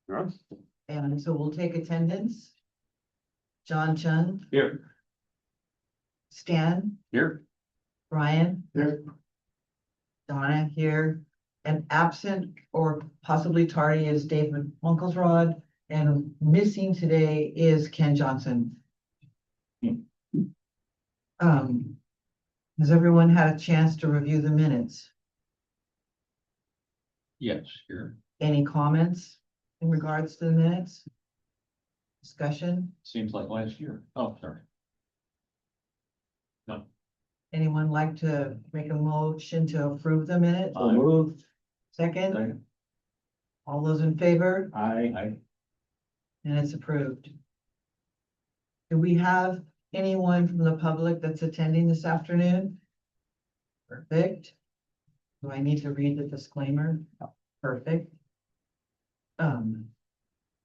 And so we'll take attendance. John Chun, Here. Stan, Here. Brian, Here. Donna here, and absent or possibly tardy is David Munkelsrod, and missing today is Ken Johnson. Has everyone had a chance to review the minutes? Yes, here. Any comments in regards to the minutes? Discussion? Seems like last year. Oh, sorry. No. Anyone like to make a motion to approve the minutes? So moved. Second, Second. all those in favor? Aye. And it's approved. Do we have anyone from the public that's attending this afternoon? Perfect. Do I need to read the disclaimer? Perfect.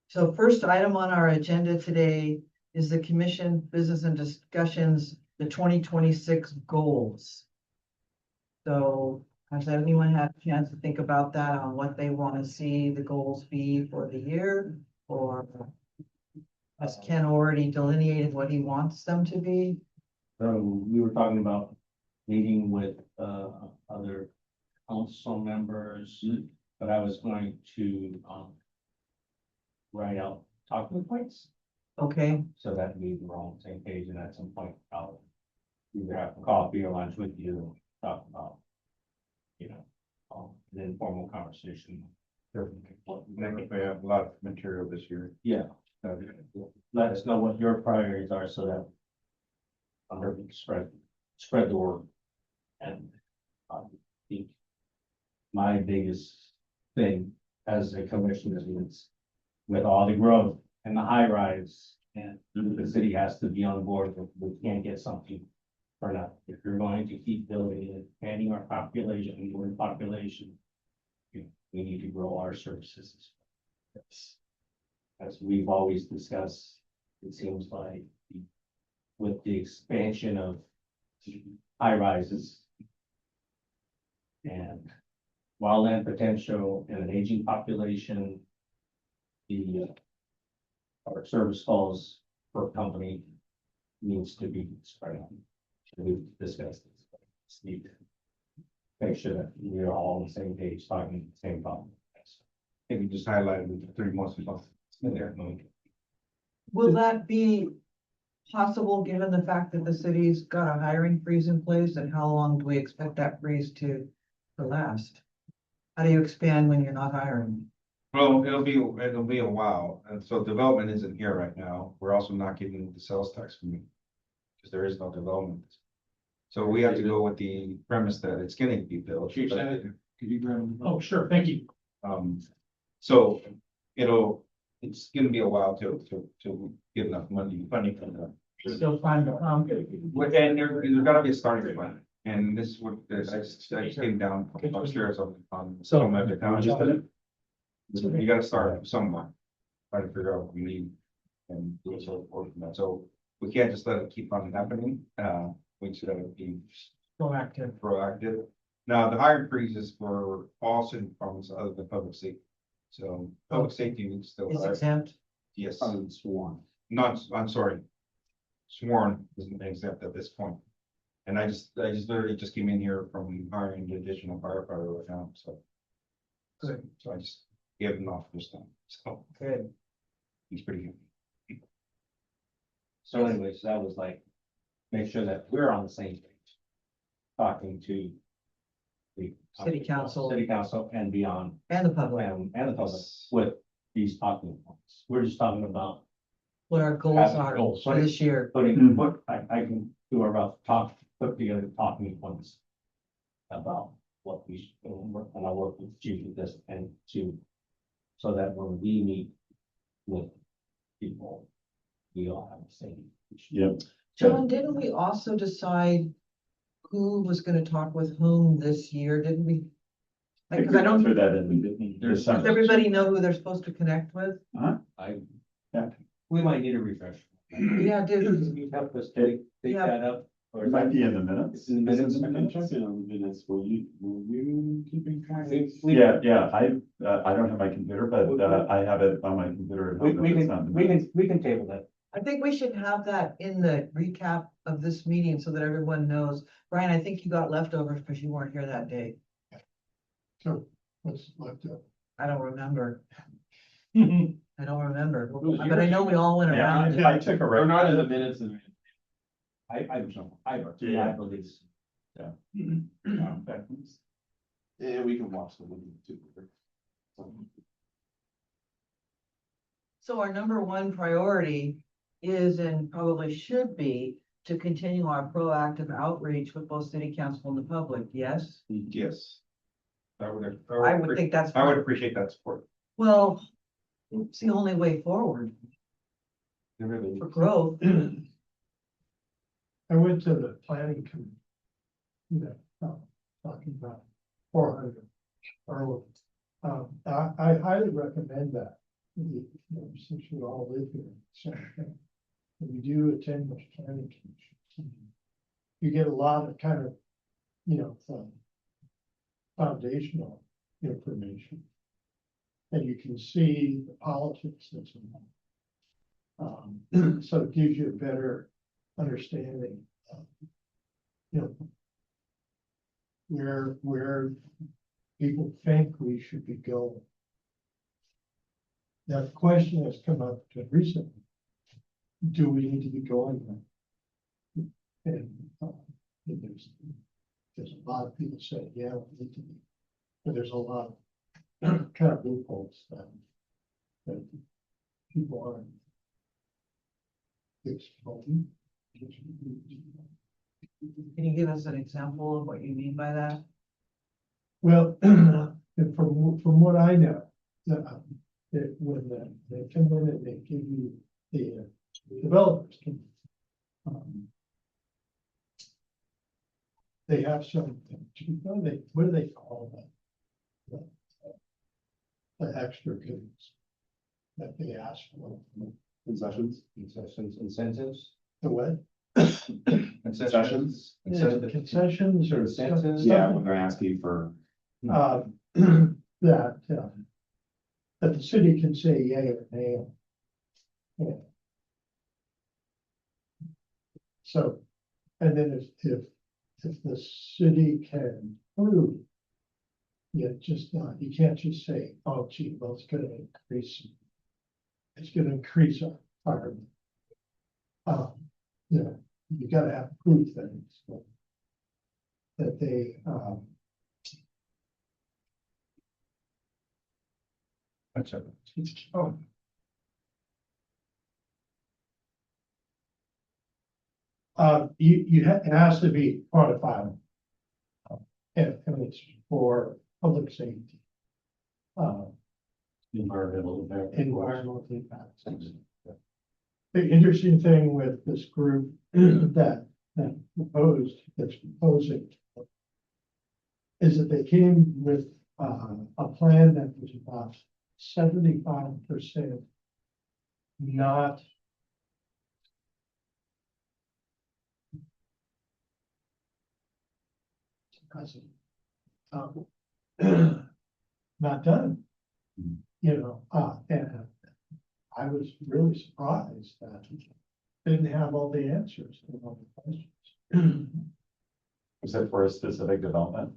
So first item on our agenda today is the commission business and discussions, the 2026 goals. So has anyone had a chance to think about that on what they want to see the goals be for the year? Or has Ken already delineated what he wants them to be? So we were talking about meeting with other council members, but I was going to write out talking points Okay, so that we were all on the same page, and at some point I'll either have coffee or lunch with you, talk about, an informal conversation. Next, we have a lot of material this year. Yeah. Let us know what your priorities are so that we can spread the word. And I think my biggest thing as a commissioner is with all the growth and the high rise, and the city has to be on board. We can't get something for nothing. If you're going to keep building and expanding our population, growing population, we need to grow our services. As we've always discussed, it seems like with the expansion of high rises and wildland potential and an aging population, our service calls per company needs to be spread out. We've discussed this. It's needed. Make sure that we're all on the same page, talking the same problem. I think we just highlighted the 3 months in there. will that be possible, given the fact that the city's got a hiring freeze in place, and how long do we expect that freeze to last? How do you expand when you're not hiring? Well, it'll be a while, and so development isn't here right now. We're also not getting the sales tax from you because there is no development. So we have to go with the premise that it's going to be built. Chief Senator, Could you grab? Oh, sure. Thank you. So it's gonna be a while to get enough funding from them. Still find the, And there's gotta be a starting point, and this is what, I just came down upstairs on some of the towns. You gotta start somewhere, try to figure out what we need and do so forth from that. So we can't just let it keep on happening, we should be proactive. Now, the hiring freeze is for all city departments other than public safety. So public safety needs to is still hire. exempt. Yes, Sworn. I'm sorry. Sworn isn't exempt at this point. And I just literally just came in here from hiring the additional firefighter right now, so. Good. So I just gave him off this time, so Good. he's pretty good. So anyways, that was like, make sure that we're on the same page. Talking to the City council. and beyond, And the public, and the public with these talking points. We're just talking about what our goals Having are goals, for right. this year. putting, I can do a rough put together talking points about what we should, and I'll work with Chief with this and so that when we meet with people, we all have the same. Yep. John, didn't we also decide who was gonna talk with whom this year, didn't we? Like, 'cause I don't, Through that in does everybody know who they're supposed to connect with? We might need a refresh. Yeah, did, You help us take Yeah. that up. Or It might be in the minutes. in the minutes. I can check it on the minutes. Were you keeping track? Yeah, Yeah, I don't have my computer, but I have it on my computer. we can table that. I think we should have that in the recap of this meeting so that everyone knows. Brian, I think you got leftovers because you weren't here that day. So what's left up? I don't remember. I don't remember, was but I know we all went Yeah, around. it. I took a. Or not in the minutes and. I Yeah. believe. Yeah, we can watch the movie too. So our number one priority is and probably should be to continue our proactive outreach with both city council and the public, yes? Yes. I would. I would think that's. I would appreciate that support. Well, it's the only way forward for growth. I went to the planning committee. Talking about 400 or, I highly recommend that. Since we all live here, so, when we do attend the planning commission. You get a lot of kind of, foundational information. And you can see the politics that's involved. So it gives you a better understanding of, where people think we should be going. Now, the question has come up recently. Do we need to be going there? And there's a lot of people say, yeah, we need to be. But there's a lot of kind of loopholes that people aren't exploring. Can you give us an example of what you mean by that? Well, from what I know, when they come in and they give you the developers can, they have some, what do they call that? The extra goods that they ask for. Concessions. Incentives. The what? Concessions. Concessions or Incentives. Yeah, when they're asking for. that the city can say yay or nay on. Yeah. So, and then if the city can prove. Yeah, you can't just say, oh gee, well, it's gonna increase. It's gonna increase our. You gotta have proof that it's. That they, oh. It has to be quantifiable. And it's for public safety. Environmental impact. Environmental impacts. The interesting thing with this group that's proposing. Is that they came with a plan that was about 75% not. Not done. And I was really surprised that didn't have all the answers to all the questions. Was it for a specific development?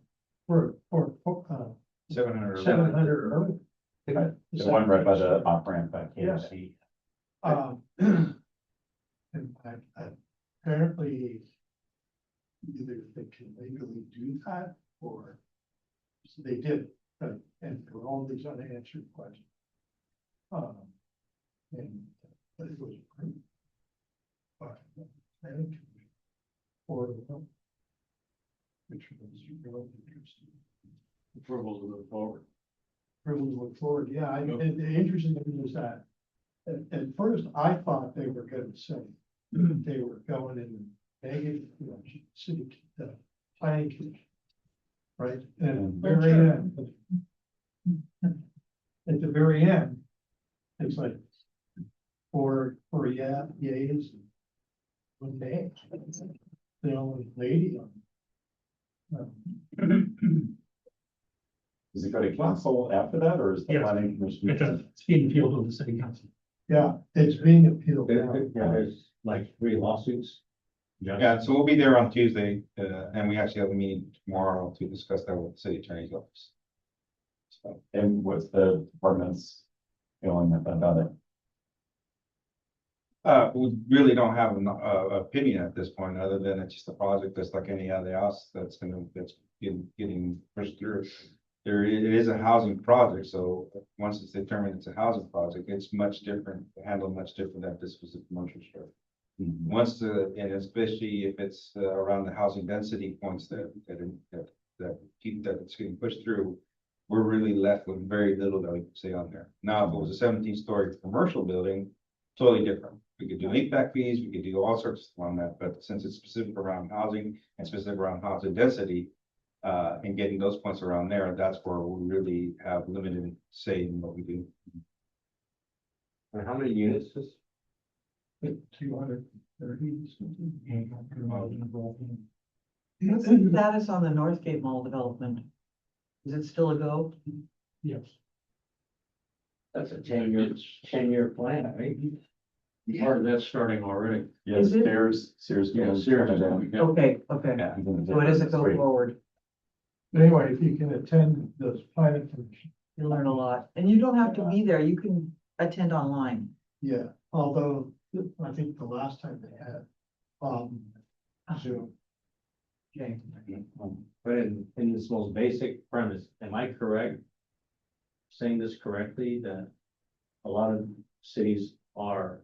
For 700. 700. The one right by the off ramp back here. Yes. And apparently either they can legally do that or they did, but and there were all these unanswered questions. But it was approved by the planning commission or which was really interesting. Approval to move forward. Approval to look forward, yeah, and the interesting thing was that at first I thought they were going to say they were going in the negative, city, planning commission. Right, and at the very end, it's like for yays, one day. the only lady on. Um, Does it go to council after that, or is the Yes. planning commission? It's being appealed to the city council. Yeah, it's being appealed now. There's like 3 lawsuits. Yeah, so we'll be there on Tuesday, and we actually have a meeting tomorrow to discuss that with the city attorney's office. So, And what's the department's feeling about it? we really don't have an opinion at this point, other than it's just a project that's like any other else that's getting pushed through. It is a housing project, so once it's determined it's a housing project, it's much different, handled much different than this was a commercial strip. Once and especially if it's around the housing density points that it's getting pushed through, we're really left with very little that we can say on there. Now, if it was a 17-story commercial building, totally different. We could do HVAC fees, we could do all sorts of stuff on that, but since it's specific around housing and specific around housing density, and getting those points around there, that's where we really have limited say in what we do. And how many units is? 230 something. What's the status on the Northgate Mall development? Is it still a go? Yes. That's a 10-year plan, right? Part of that's starting already. Yes, Is it? Sears. Yeah, Mills, Sears. Canada. Okay, okay. Yeah. So it is a go Great. forward. Anyway, if you can attend those planning commission, You learn a lot, and you don't have to be there. You can attend online. yeah, although I think the last time they had, Zoom. Okay. But in this most basic premise, am I correct? Saying this correctly, that a lot of cities are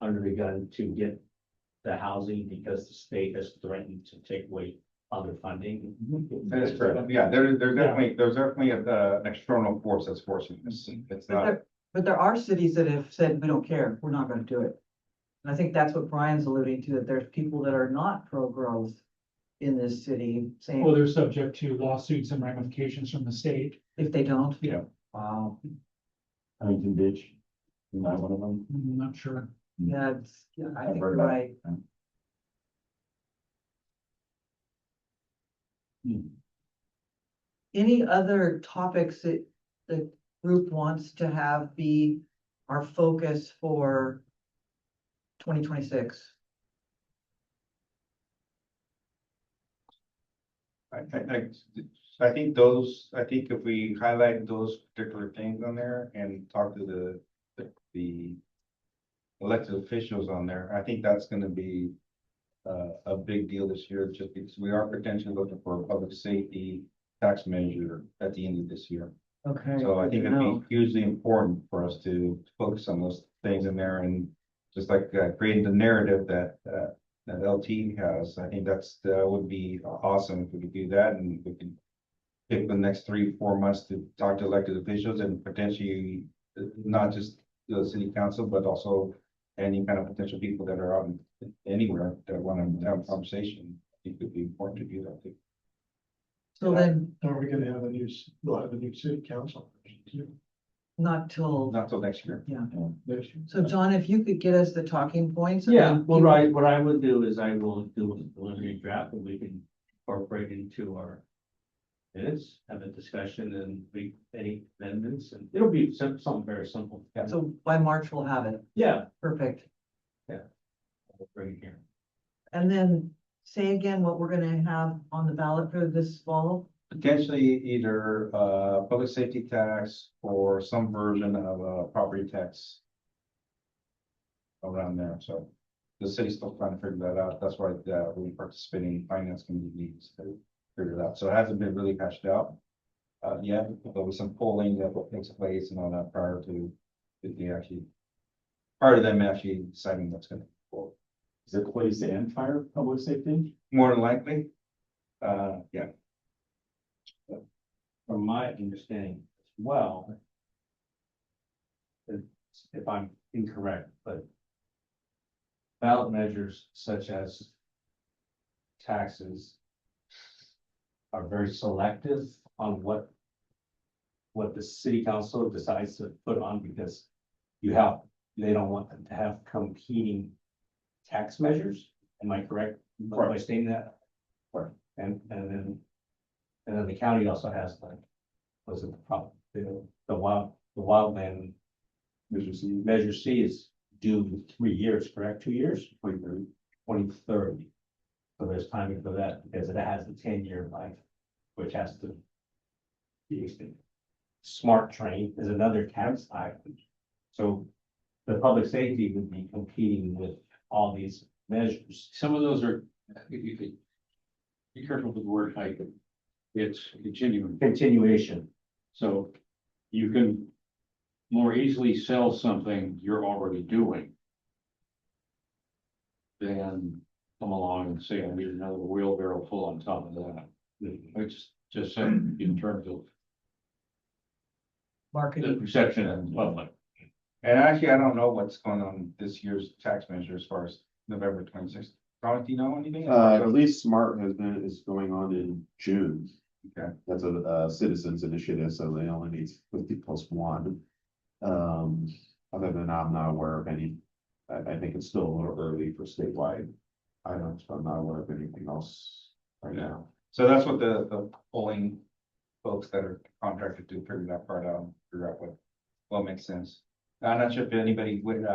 under the gun to get the housing because the state has threatened to take away other funding? That is correct. Yeah, there's definitely an external force that's forcing this. It's not. But there are cities that have said, we don't care, we're not gonna do it. And I think that's what Brian's alluding to, that there's people that are not pro-growth in this city saying, Well, they're subject to lawsuits and ramifications from the state. if they don't. Yeah. Wow, Huntington Beach, isn't that one of them? I'm not sure. yeah, I I've think heard you're that. right. Any other topics that the group wants to have be our focus for 2026? I think if we highlight those particular things on there and talk to the elected officials on there, I think that's gonna be a big deal this year, just because we are potentially looking for a public safety tax measure at the end of this year. Okay. So I think it'd No. be hugely important for us to focus on those things in there and just like creating the narrative that LT has. I think that would be awesome if we could do that, and we could pick the next 3-4 months to talk to elected officials and potentially not just the city council, but also any kind of potential people that are out anywhere that want to have a conversation. I think it would be important to do that. So then, Are we gonna have we'll have a new city council too, not till, Not till next year. next year. so John, if you could get us the talking points. and Yeah, then well, keep- right, what I would do is I will do a preliminary draft and we can incorporate into our minutes, have a discussion and make any amendments, and it'll be something very simple. So by March, we'll have it. Yeah. Perfect. We'll bring it here. And then say again what we're gonna have on the ballot for this fall. Potentially either public safety tax or some version of a property tax around there. So the city's still trying to figure that out. That's why we participating in finance committee meetings to figure it out. So it hasn't been really hashed out yet, but with some polling that takes place and all that prior to them actually deciding what's going to go forward. Is it police and fire public safety? More than likely, yeah. From my understanding as well, if I'm incorrect, but ballot measures such as taxes are very selective on what the city council decides to put on, because they don't want them to have competing tax measures. Am I correct? by stating that. Right. And then the county also has like, was it the problem, the wildland Measure C is due 3 years, correct? 2 years? 2030. 2030. So there's timing for that because it has a 10-year life, which has to be extended. Smart train is another tax item. So the public safety would be competing with all these measures. Some of those are, be careful with the word hike. It's continuing. Continuation. So you can more easily sell something you're already doing than come along and say, I need another wheelbarrow full on top of that. It's just saying in terms of the Marketing. perception in the public. And actually, I don't know what's going on this year's tax measure as far as November 26th. Ron, do you know anything? I believe SMART is going on in June. Okay. That's a citizens initiative, so they only need 50 plus one. Other than that, I'm not aware of any, I think it's still a little early for statewide items, but I'm not aware of anything else right now. So that's what the polling folks that are contracted to figure that part out, figure out what makes sense. I'm not sure if anybody would,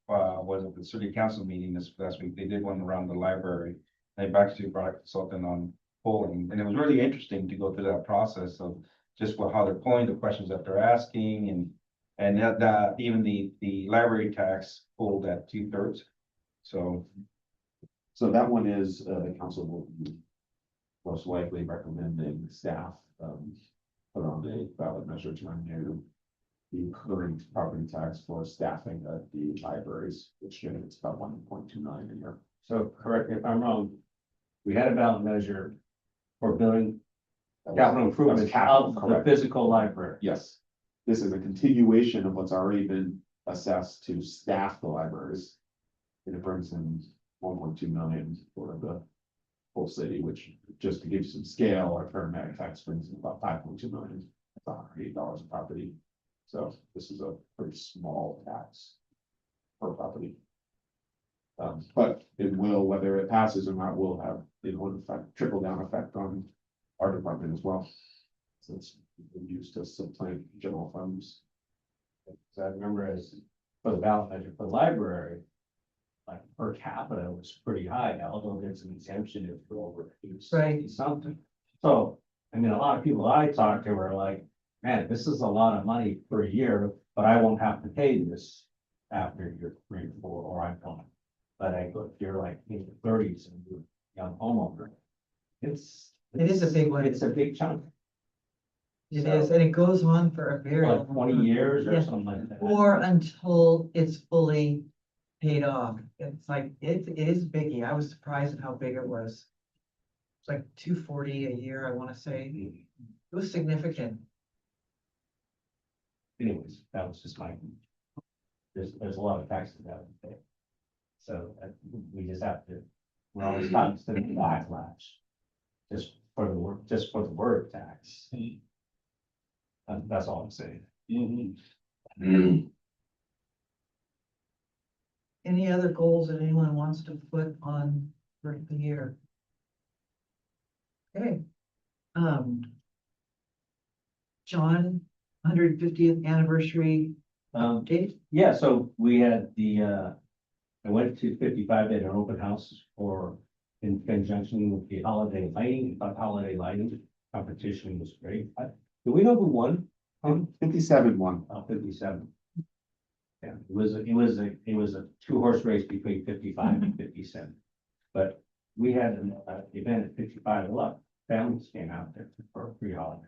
was at the city council meeting this last week, they did one around the library. They actually brought a consultant on polling, and it was really interesting to go through that process of just how they're polling, the questions that they're asking, and that even the library tax pulled at 2/3. So, So that one is, the council will be most likely recommending staff, put on a ballot measure to renew the current property tax for staffing at the libraries, which generates about 1.2 million a year. So correct me if I'm wrong. We had a ballot measure for building That was- capital that was improvement capital, of the correct. physical library. Yes, this is a continuation of what's already been assessed to staff the libraries. And it brings in 1.2 million for the whole city, which just to give you some scale, our current merit tax brings in about 5.2 million. It's $108 a property. So this is a pretty small tax per property. But it will, whether it passes or not, will have, an effect, trickle down effect on our department as well. So it's been used to supplant general funds. So I remember as for the ballot measure for the library, like per capita was pretty high, although there's an exemption if we're over Right. something. So, I mean, a lot of people I talked to were like, man, this is a lot of money per year, but I won't have to pay this after year 3 or 4, or I don't. But if you're like in the 30s and you're a young homeowner, It is a big one. It's a big chunk, It is, and it goes on for a very like long 20 time. years or Yeah. something like that. Or until it's fully paid off. It's like, it is biggie. I was surprised at how big it was. It's like 240 a year, I want to say. It was significant. Anyways, that was just my. There's a lot of taxes that we pay. So we just have to, we're always constant in backlash. Just for the word tax. That's all I'm saying. Any other goals that anyone wants to put on for the year? Okay. John, 150th anniversary update. Yeah, so we had I went to 55 at an open house in conjunction with the holiday lighting, holiday lighting competition was great. Do we know who won? 57 one. 57. Yeah, it was a 2-horse race between 55 and 57. But we had an event at 55. A lot of families came out there for a free holiday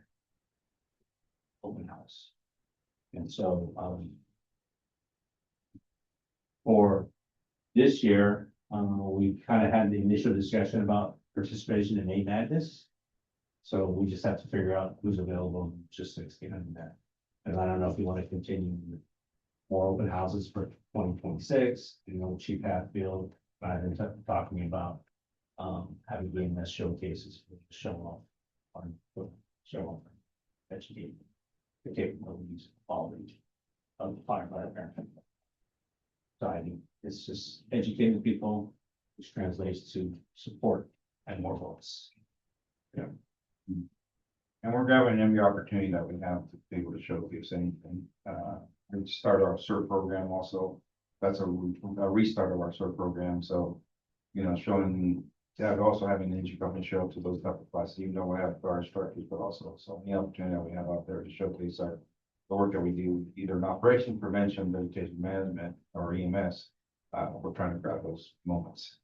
open house. And so, for this year, we kind of had the initial discussion about participation in A Madness. So we just have to figure out who's available and just expand that. And I don't know if you want to continue with more open houses for 2026, Chief Hatfield, I've been talking about, having game showcases, show off, educate the capabilities, quality of the firefighter. So I think it's just educating people, which translates to support and more votes. And we're grabbing every opportunity that we have to be able to showcase anything. We start our CERT program also. That's a restart of our CERT program, so, showing, yeah, also having the engine company show up to those type of classes, even though we have our instructors, but also, so the opportunity that we have out there to showcase the work that we do, either in operation, prevention, vegetation management, or EMS. We're trying to grab those moments.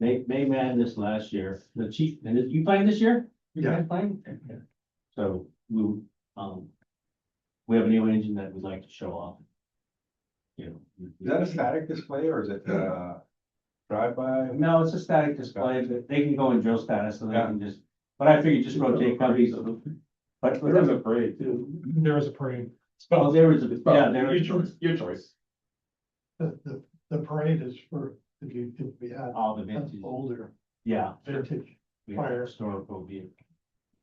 Mayman this last year, the chief, and did you find this year? You Yeah. guys find? So we have a new engine that we'd like to show off. Is that a static display or is it, drive-by? No, it's a static display, but they can go in drill status, so they can just, but I figured just rotate companies. But There was a parade too. There was a parade. oh, there was a, yeah, there Your was choice, your choice. The parade is for, if we had all the an vintage, older yeah. vintage. We have Fire. historical vehicle.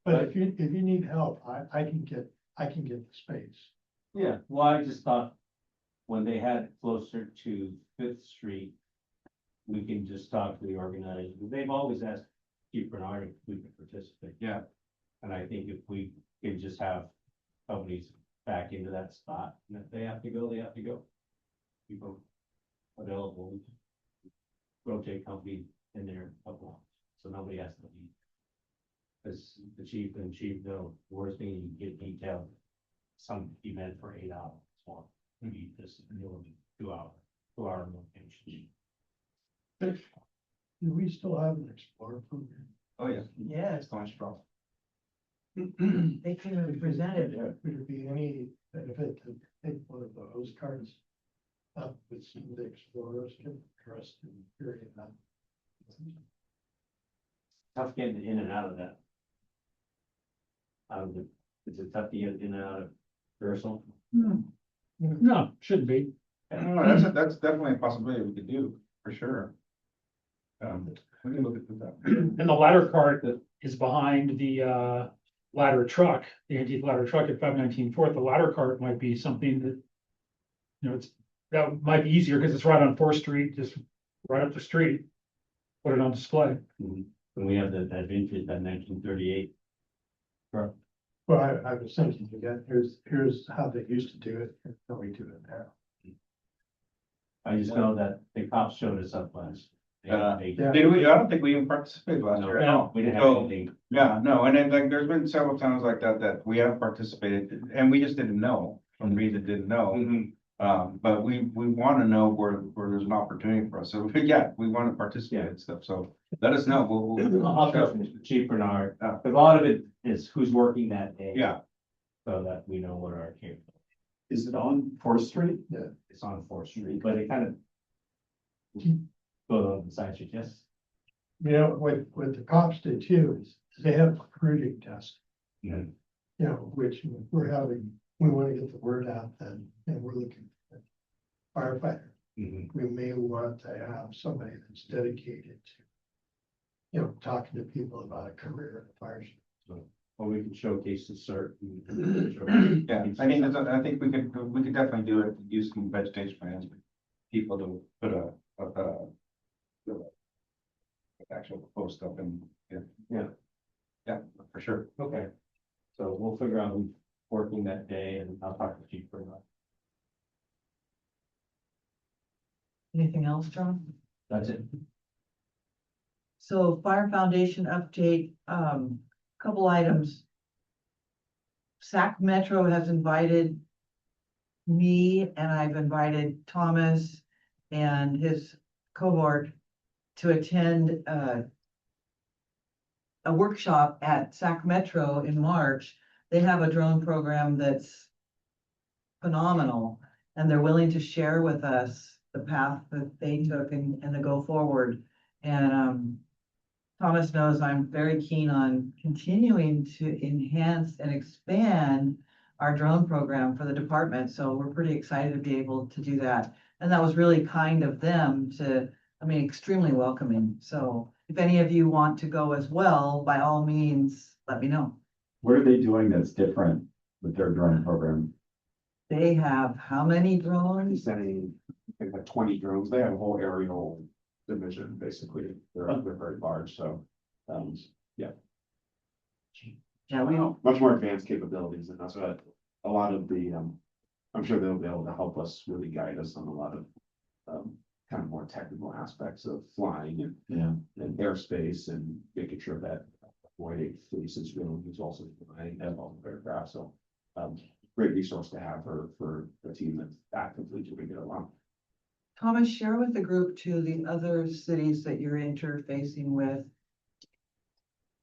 But if you need help, I can get the space. Yeah, well, I just thought when they had it closer to Fifth Street, we can just talk to the organizers. They've always asked Chief Bernard if we could participate. Yeah. And I think if we could just have companies back into that spot, and if they have to go, they have to go. People available, rotate company in there, so nobody has to leave. As the chief know, worst thing you get detailed, some event for 8 hours, so maybe this 2 hour location. Do we still have an Explorer program? Oh, yeah. Yes, It's going strong. they came and presented. Would there be any benefit to take one of those cards up with some of the Explorers can trust in period of Tough getting in and out of that. Is it tough to get in and out of Ursel? No, shouldn't be. No, that's definitely a possibility we could do, for sure. We can look at that. And the ladder cart that is behind the ladder truck, the antique ladder truck at 519 Fourth, the ladder cart might be something that. That might be easier because it's right on 4th Street, just right up the street. Put it on display. And we have that vintage, that 1938. Well, I was thinking again, here's how they used to do it, and how we do it now. I just know that the cops showed us up last. They- Yeah. Did we? I don't think we even participated last year. No, we didn't have So, anything. Yeah, no, and then like, there's been several times like that we have participated and we just didn't know, some reason didn't know. But we want to know where there's an opportunity for us. So, yeah, we want to participate and stuff. So let us know. I'll talk to Chief Bernard, but a lot of it is who's working that day. Yeah, So that we know what our capability. Is it on Fourth Street? It's on 4th Street, but it kind of. Go on the side street, yes. You know, what the cops did too is they have recruiting tests. Yeah. You know, which we want to get the word out then, and we're looking at firefighter. We may want to have somebody that's dedicated to, talking to people about a career in the fire. Or we can showcase the cert. yeah. I think we could definitely do it, use some vegetation management. People to put a actual post up and, yeah, for sure. Okay. So we'll figure out who's working that day and I'll talk to Chief Bernard. Anything else, John? That's it. So Fire Foundation update, couple items. Sac Metro has invited me and I've invited Thomas and his cohort to attend a workshop at Sac Metro in March. They have a drone program that's phenomenal and they're willing to share with us the path that they took and the go forward. And Thomas knows I'm very keen on continuing to enhance and expand our drone program for the department. So we're pretty excited to be able to do that. And that was really kind of them extremely welcoming. So if any of you want to go as well, by all means, let me know. What are they doing that's different with their drone program? They have how many drones? Sending, like 20 drones, they have a whole aerial division, basically. They're very large, so, yeah. Yeah, we, Much more advanced capabilities, and that's what a lot of the, I'm sure they'll be able to help us really guide us on a lot of, kind of more technical aspects of flying and airspace and making sure that avoiding fleeces really is also flying and all the aircraft, so, great resource to have for a team that's actively doing it along. Thomas, share with the group too, the other cities that you're interfacing with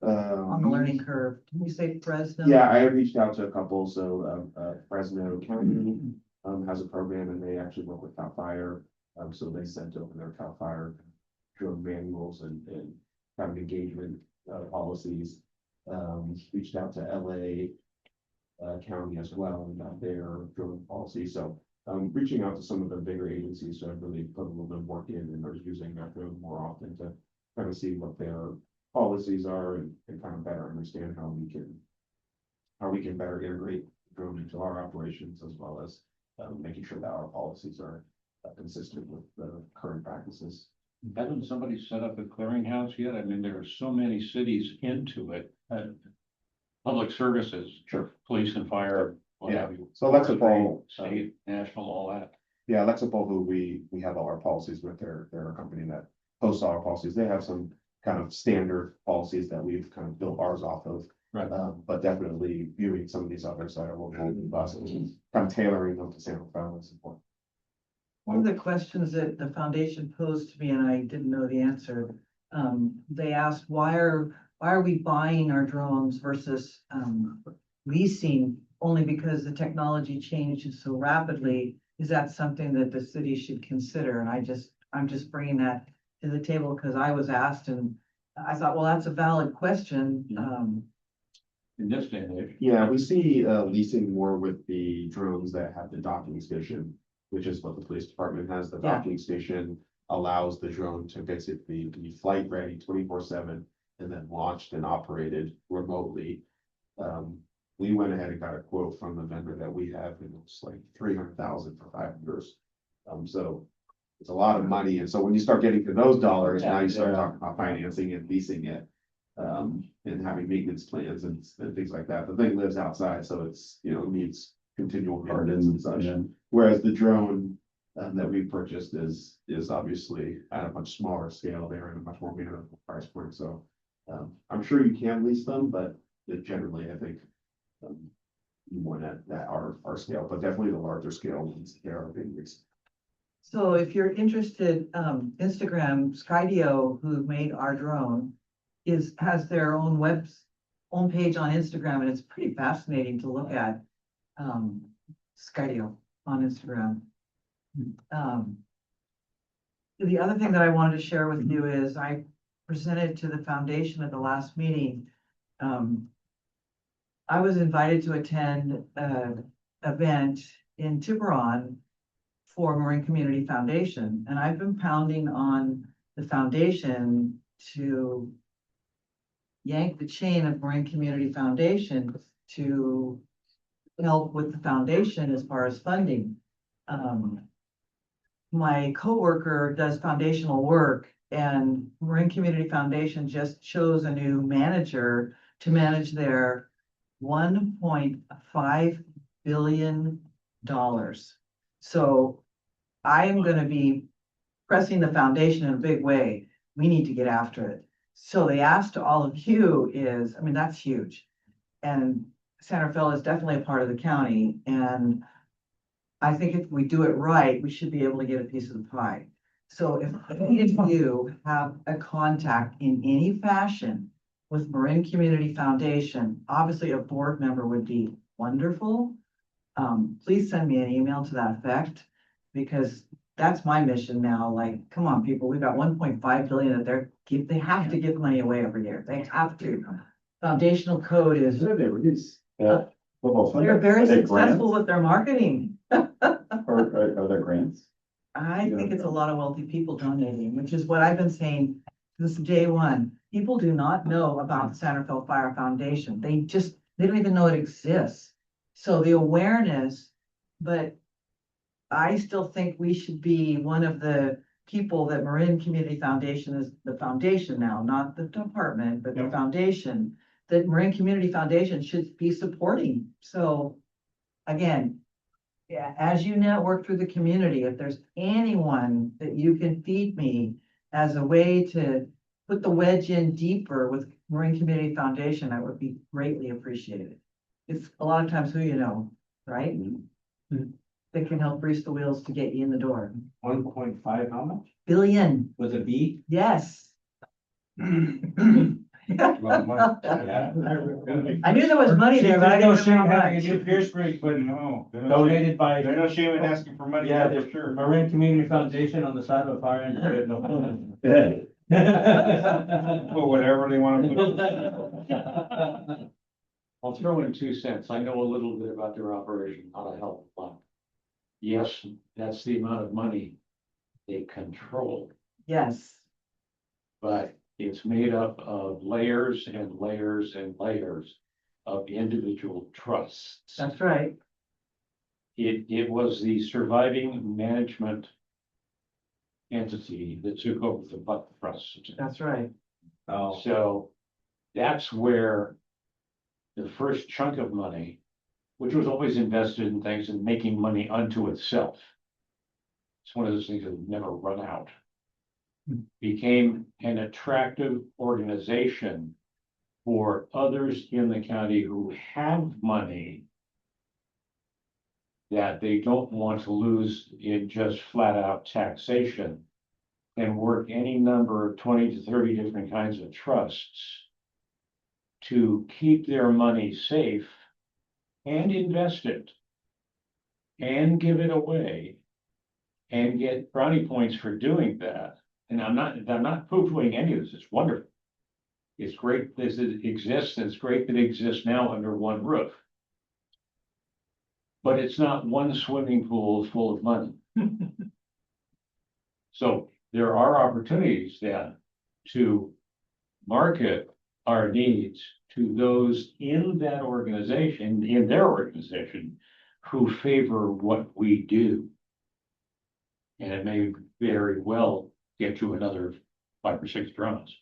on the learning curve. Can you say Fresno? Yeah, I have reached out to a couple, so, Fresno County, has a program and they actually work with CAL FIRE. So they sent over their CAL FIRE drone manuals and kind of engagement, policies. Reached out to LA County as well and got their drone policy, so. Reaching out to some of the bigger agencies, so I've really put a little bit of work in and are using that drone more often to kind of see what their policies are and kind of better understand how we can better integrate drone into our operations as well as making sure that our policies are consistent with the current practices. Hasn't somebody set up a clearinghouse yet? I mean, there are so many cities into it. Public services, Sure. police and fire, what have you. So Lexipol, State, national, all that. yeah, Lexipol, who we have all our policies with, they're a company that posts all our policies. They have some kind of standard policies that we've kind of built ours off of. Right. But definitely viewing some of these others that are local buses, kind of tailoring them to San Rafael is important. One of the questions that the foundation posed to me, and I didn't know the answer, they asked, why are we buying our drones versus leasing? Only because the technology changes so rapidly. Is that something that the city should consider? And I'm just bringing that to the table because I was asked and I thought, well, that's a valid question. In this day and age. Yeah, we see leasing more with the drones that have the docking station, which is what the police department has. The Yeah. docking station allows the drone to basically be flight ready 24/7 and then launched and operated remotely. We went ahead and got a quote from the vendor that we have, and it was like 300,000 for 5 years. So it's a lot of money, and so when you start getting to those dollars, now you start talking about financing and leasing it. And having maintenance plans and things like that. The thing lives outside, so it's, needs continual maintenance and such. Whereas the drone that we purchased is obviously at a much smaller scale. They're at a much more manageable price point, so. I'm sure you can lease them, but generally, I think. More that our scale, but definitely the larger scale ones, they are being leased. So if you're interested, Instagram, Skydio, who made our drone, has their own page on Instagram, and it's pretty fascinating to look at. Skydio on Instagram. The other thing that I wanted to share with you is I presented to the foundation at the last meeting. I was invited to attend an event in Tiburon for Marin Community Foundation, and I've been pounding on the foundation to yank the chain of Marin Community Foundation to help with the foundation as far as funding. My coworker does foundational work, and Marin Community Foundation just chose a new manager to manage their $1.5 billion. So I am going to be pressing the foundation in a big way. We need to get after it. So the ask to all of you is, I mean, that's huge. And San Rafael is definitely a part of the county. And I think if we do it right, we should be able to get a piece of the pie. So if any of you have a contact in any fashion with Marin Community Foundation, obviously a board member would be wonderful. Please send me an email to that effect, because that's my mission now. Like, come on, people, we've got 1.5 billion that they have to give money away every year. They have to. Foundational code is, they're very successful with their marketing. Are there grants? I think it's a lot of wealthy people donating, which is what I've been saying since day one. People do not know about the San Rafael Fire Foundation. They don't even know it exists. So the awareness, but I still think we should be one of the people that Marin Community Foundation is the foundation now, not the department, but the Yep. foundation. That Marin Community Foundation should be supporting. So again, yeah, as you network through the community, if there's anyone that you can feed me as a way to put the wedge in deeper with Marin Community Foundation, that would be greatly appreciated. It's a lot of times who you know, right? That can help grease the wheels to get you in the door. 1.5, how much? Billion, With a B? yes. Lot of money. Yeah. I knew there was money there, but I There's didn't no know shame how having a much. new Pierce Creek, but No. donated by. There's no shame in asking for money, Yeah, for the sure. Marin Community Foundation on the side of a fire hydrant. Well, whatever they want to put. I'll throw in 2 cents. I know a little bit about their operation, not a hell of a lot. Yes, that's the amount of money they control, Yes, but it's made up of layers and layers and layers of individual trusts. that's right. It was the surviving management entity that took over the Buck Trust. That's right. Oh, So that's where the first chunk of money, which was always invested in things and making money unto itself. It's one of those things that would never run out. Became an attractive organization for others in the county who have money that they don't want to lose in just flat out taxation, and work any number of 20 to 30 different kinds of trusts to keep their money safe and invest it and give it away and get brownie points for doing that. And I'm not poo-pooing any of this. It's wonderful. It's great that it exists. It's great that it exists now under one roof. But it's not one swimming pool full of money. So there are opportunities then to market our needs to those in that organization, in their organization, who favor what we do. And it may very well get you another 5 or 6 drones.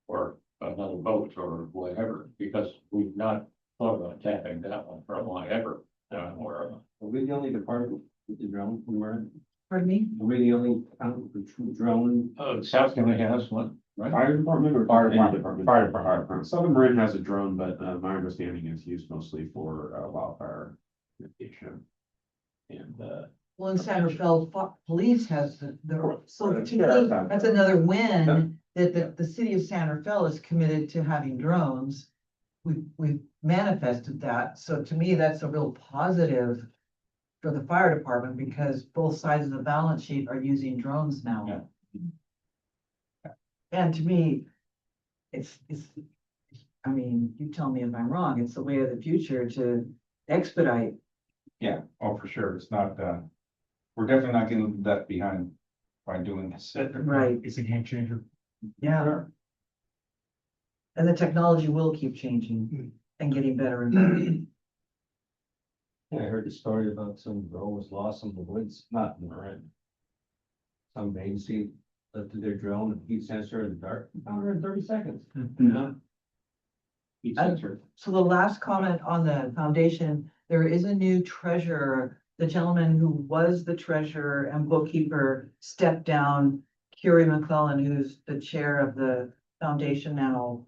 Or another boat or whatever, because we've not thought about tapping that one for a long ever. are we the only department with the drone from Marin? Pardon me? Are we the only town with true drone? South County has one, right? Fire department or? Fire department. Fire department. Southern Marin has a drone, but my understanding is used mostly for wildfire mitigation. And Well, in San Rafael, police has so to Sheriff's me, have that's drones. another win that the city of San Rafael is committed to having drones. We've manifested that. So to me, that's a real positive for the fire department because both sides of the balance sheet are using drones now. And to me, it's, I mean, you tell me if I'm wrong, it's the way of the future to expedite. Yeah, oh, for sure. It's not, we're definitely not getting left behind by doing this. Right. It's a game changer. Yeah. And the technology will keep changing and getting better and better. Yeah, I heard the story about some drone was lost in the woods, not in Marin. Some agency lifted their drone and heat sensor in the dark, found her in 30 seconds. Heat sensor. So the last comment on the foundation, there is a new treasurer. The gentleman who was the treasurer and bookkeeper stepped down. Curie McClellan, who's the chair of the foundation now,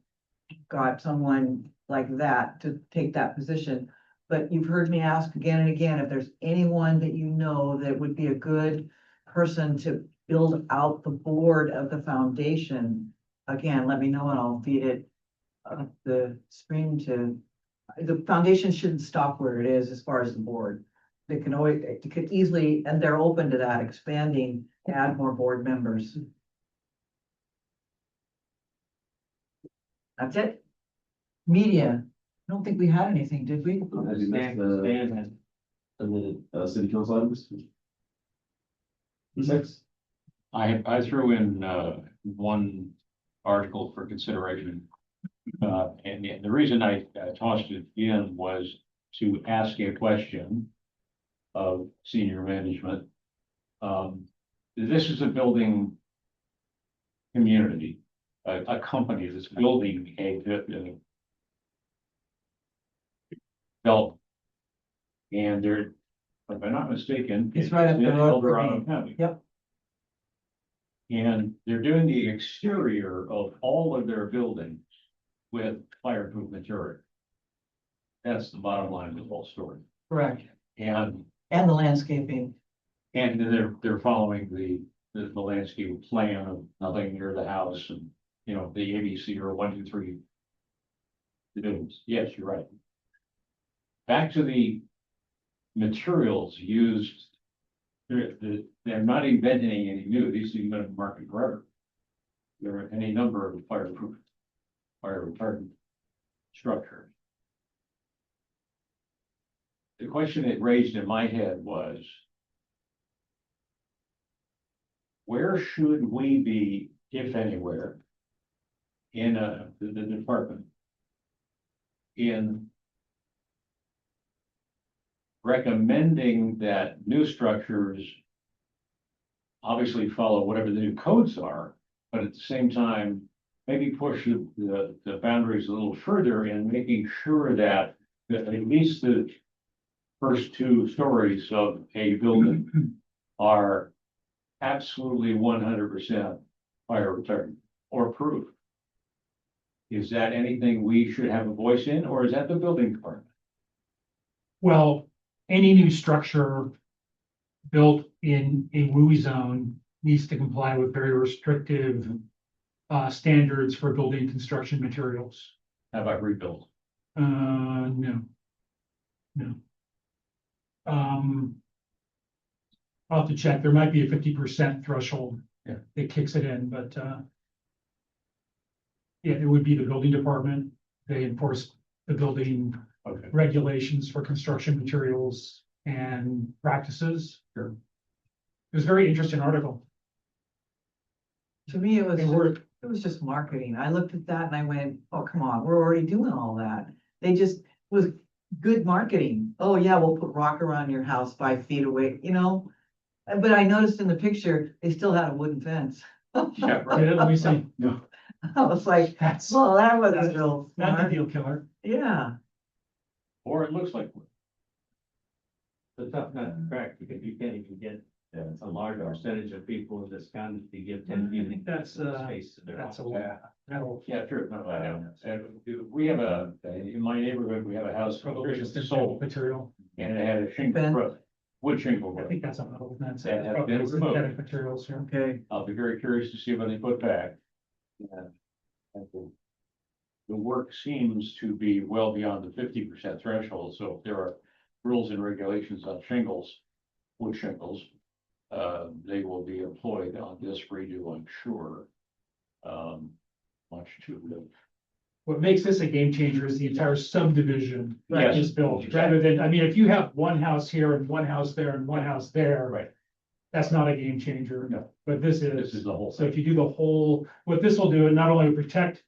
got someone like that to take that position. But you've heard me ask again and again, if there's anyone that you know that would be a good person to build out the board of the foundation. Again, let me know and I'll feed it up the stream to, the foundation shouldn't stop where it is as far as the board. They can always, it could easily, and they're open to that, expanding, add more board members. That's it. Media, I don't think we had anything, did we? Have you missed the Submitted. city council items? 6? I threw in one article for consideration. And the reason I tossed it in was to ask a question of senior management. this is a building community, a company that's building a development. And they're, if I'm not mistaken. It's right up the in road El from Dorado me. County. Yep. And they're doing the exterior of all of their buildings with fireproof material. That's the bottom line of the whole story. Correct. And And the landscaping. And then they're following the landscape plan of nothing near the house and, you know, the ABC or 1, 2, 3. The buildings. Yes, you're right. Back to the materials used. They're not inventing any new. These have been in the market forever. There are any number of fireproof, fire retardant structures. The question it raised in my head was, where should we be, if anywhere, in the department? In recommending that new structures obviously follow whatever the new codes are, but at the same time, maybe push the boundaries a little further in making sure that at least the first 2 stories of a building are absolutely 100% fire retardant or proof. Is that anything we should have a voice in, or is that the building department? Well, any new structure built in a WUI zone needs to comply with very restrictive standards for building construction materials. How about rebuild? No. No. I'll have to check. There might be a 50% threshold. Yeah. That kicks it in, but yeah, it would be the building department. They enforce the building Okay. regulations for construction materials and practices. Sure. It was a very interesting article. To me, it And we're, was just marketing. I looked at that and I went, oh, come on, we're already doing all that. They just was good marketing. Oh, yeah, we'll put rock around your house 5 feet away, you know? But I noticed in the picture, they still had a wooden fence. Yeah, right. let me see. I was like, That's well, that wasn't real not the smart. deal killer. Yeah, Or it looks like one. The tough nut to crack, because you can't even get a large percentage of people in this county to give 10 feet. I think that's space to their that's a house. lot. That'll. Yeah, true. No, I know. And we have in my neighborhood, we have a house Probably just sold, material. and it had a shingle Fence. roof, wood shingle I roof. think that's a metal fence. That has Probably been removed. synthetic materials here. okay. I'll be very curious to see what they put back. And the work seems to be well beyond the 50% threshold, so if there are rules and regulations on shingles, wood shingles, they will be employed on this redo, I'm sure. Much too. What makes this a game changer is the entire subdivision that Yes. is built, rather than, I mean, if you have one house here and one house there and one house there. Right. That's not a game changer. No. But this This is, is the whole so thing. if you do the whole, what this will do, it not only protect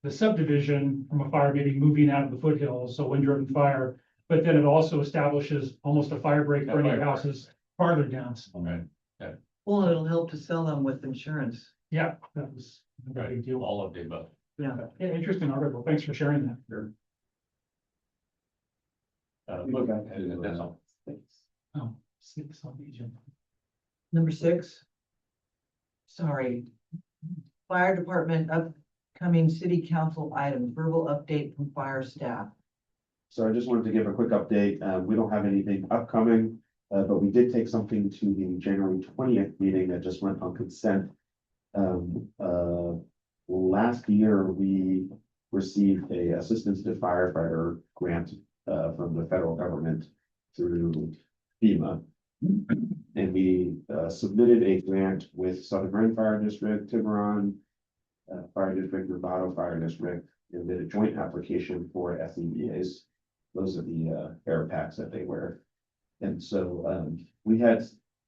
the subdivision from a fire maybe moving out of the foothills, so wind-driven fire, but then it also establishes almost a fire break for A any fire break. houses farther down. Right. Well, it'll help to sell them with insurance. Yeah, that was a Right. big deal. All of the above. Yeah. Yeah, interesting article. Thanks for sharing that. Sure. Look, that's all. Oh, 6 on the agenda. Number 6. Sorry. Fire department upcoming city council items, verbal update from fire staff. So I just wanted to give a quick update. We don't have anything upcoming, but we did take something to the January 20th meeting that just went on consent. Last year, we received a assistance to firefighter grant from the federal government through FEMA. And we submitted a grant with Southern Marin Fire District, Tiburon Fire District, Novato Fire District, and did a joint application for SCBA's. Those are the air packs that they wear. And so we had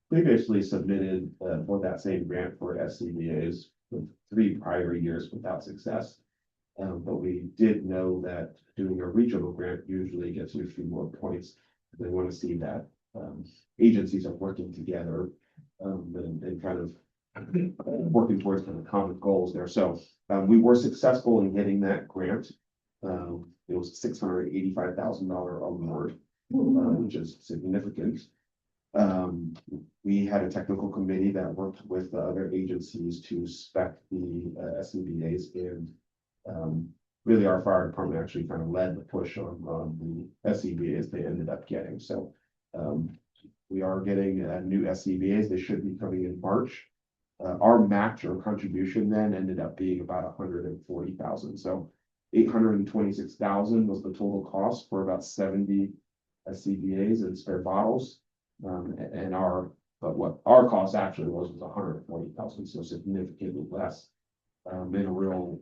previously submitted for that same grant for SCBA's for 3 prior years without success. But we did know that doing a regional grant usually gets you a few more points. They want to see that agencies are working together and kind of working towards kind of common goals there. So, we were successful in getting that grant. It was $685,000 award, which is significant. We had a technical committee that worked with the other agencies to spec the SCBA's, and really our fire department actually kind of led the push on the SCBA's they ended up getting. So we are getting new SCBA's. They should be coming in March. Our match or contribution then ended up being about 140,000. So 826,000 was the total cost for about 70 SCBA's and spare bottles. And what our cost actually was 140,000, so significantly less. Been a real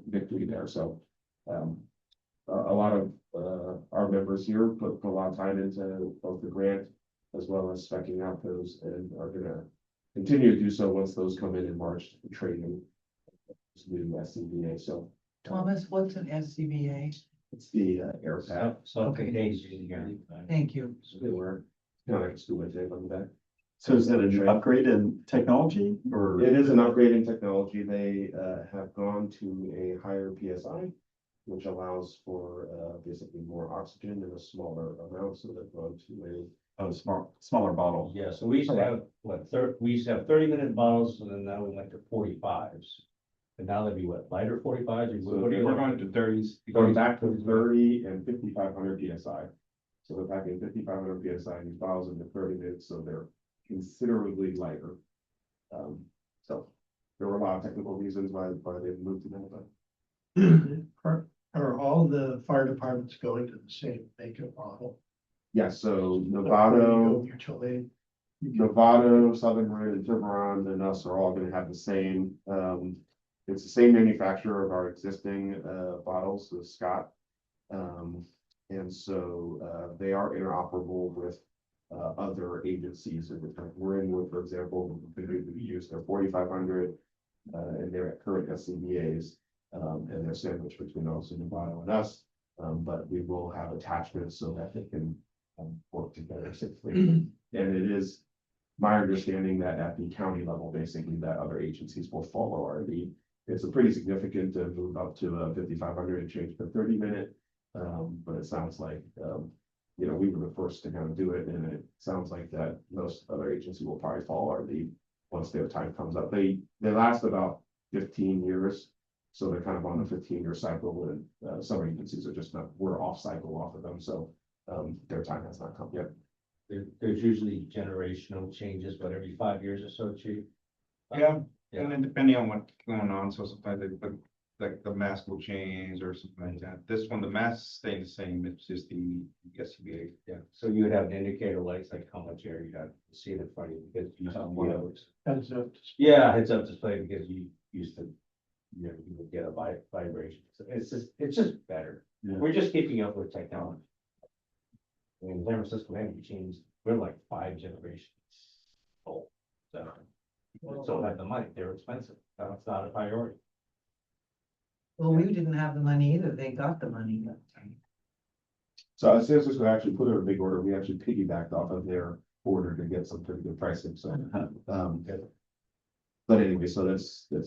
victory there. So a lot of our members here put a lot of time into both the grant as well as specking out those, and are gonna continue to do so once those come in March, training new SCBA. So Thomas, what's an SCBA? it's the air pad. So, okay, days in here. Thank you. So they were kind of like a school tape on the back. So is that an upgrade in technology or? It is an upgrade in technology. They have gone to a higher PSI, which allows for basically more oxygen in a smaller amount. So they've gone to A smaller bottle. Yeah, so we used to have, we used to have 30-minute bottles, and then now we went to 45s. And now they'd be what, lighter 45s? Or So what do you We're want? going to thirties. going back to 30 and 5,500 PSI. So they're packing 5,500 PSI in these bottles into 30 minutes, so they're considerably lighter. So there were a lot of technical reasons why they moved to that, but Are all the fire departments going to the same makeup model? yeah, so Novato, mutual aid. Novato, Southern Red, and Tiburon, and us are all gonna have the same, it's the same manufacturer of our existing, bottles, so Scott. And so, they are interoperable with, other agencies that we're in with, for example, we use their 4,500, and their current SCBA's, and they're sandwiched between us and Novato and us. But we will have attachments so that they can, work together safely. And it is my understanding that at the county level, basically, that other agencies will follow our lead. It's a pretty significant move up to 5,500 and change per 30-minute. But it sounds like, you know, we were the first to kind of do it, and it sounds like that most other agencies will probably follow our lead once their time comes up. They last about 15 years. So they're kind of on a 15-year cycle, and some agencies are just not, we're off cycle off of them. So their time has not come yet. There's usually generational changes, but every 5 years or so, chief. Yeah, Yeah. and then depending on what's going on, so sometimes they put, like, the mask will change or something like that. This one, the mask staying the same, it's just the SCBA. Yeah, so you would have an indicator lights, like how much air you got, to see it in front of you, because you used to one of those. Heads up. Yeah, heads up display, because you used to, you know, you would get a vibration. So it's just better. Yeah. We're just keeping up with technology. I mean, San Francisco, man, we changed, we're like 5 generations old. So we don't have the money, they're expensive. That's not a priority. Well, we didn't have the money either. They got the money. So San Francisco actually put in a big order. We actually piggybacked off of their order to get some pretty good pricing. So, but anyway, so that's, I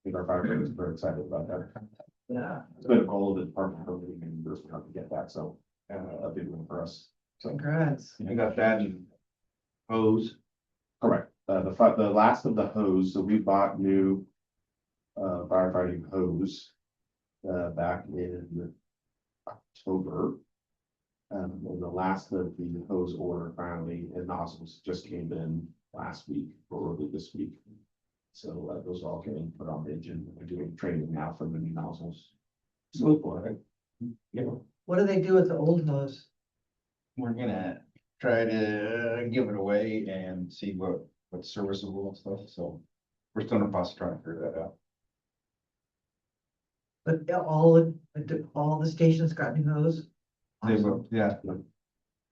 think our firefighters are very excited about that. Yeah. It's been a goal of the department for many, many years to get that. So, a big one for us. So, Congrats. I got that and hose. correct. The last of the hose, so we bought new firefighting hose back in October. And the last of the hose order finally, and nozzles just came in last week or early this week. So those are all getting put on the engine. We're doing training now for the new nozzles. So for it. Yeah. What do they do with the old hose? We're gonna try to give it away and see what's serviceable and stuff, so we're still in the process of trying to figure that out. But all the stations got new hose? They will, yeah.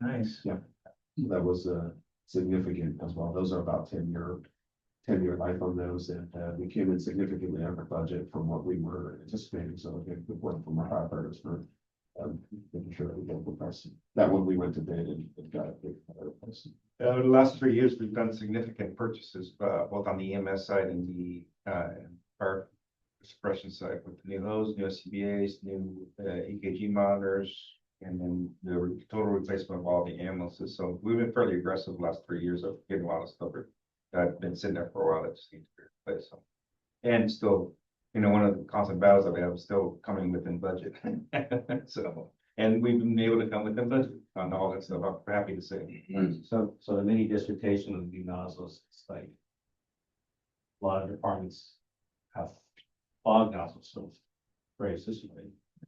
Nice. That was significant as well. Those are about 10-year life on those, and we came in significantly under budget from what we were anticipating. So again, good work from our firefighters for Making sure we get the price, that one we went to bid and got a big price. The last 3 years, we've done significant purchases, both on the EMS side and the, fire suppression side with new hose, new SCBA's, new, EKG monitors, and then the total replacement of all the ambulances. So we've been fairly aggressive the last 3 years of getting a lot of stuff that's been sitting there for a while that just needs to be replaced. So, and still, one of the constant battles that we have is still coming within budget. So, and we've been able to come within budget on all that stuff. I'm happy to say. So the mini dissertation of the nozzles, it's like. A lot of departments have fog nozzles, so very system,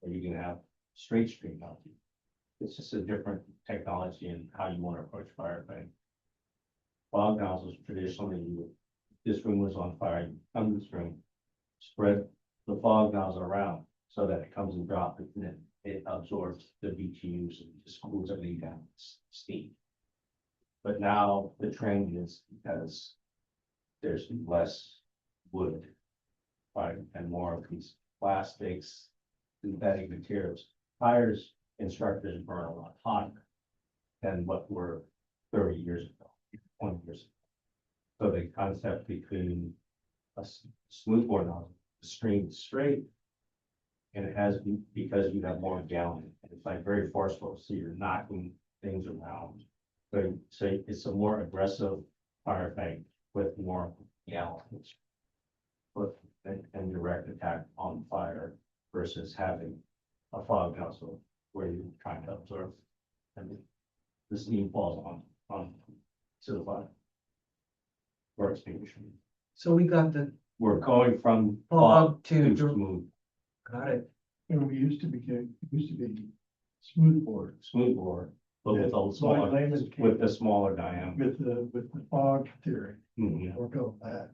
or you can have straight stream nozzles. It's just a different technology and how you want to approach firefighting. Fog nozzles traditionally, this room was on fire, you come to this room, spread the fog nozzle around so that it comes and drops and then it absorbs the BTUs and just cools everything down, steam. But now the trend is because there's less wood, right, and more of these plastics, synthetic materials. Tires, instructors burn a lot hotter than what were 30 years ago, 20 years ago. So the concept between a smoothbore nozzle, the stream is straight, and it has, because you have more gallon, and it's like very forceful, so you're knocking things around. So it's a more aggressive firefight with more gallons. With and direct attack on fire versus having a fog nozzle where you're trying to absorb. And the steam falls on to the fire. Or extinguishing. So we got the We're going from fog to to, smooth, got it. And we used to be smooth bore smooth bore, but with a Yeah, smaller, layman's with the smaller diameter. with the fog theory, Mhm. or go back.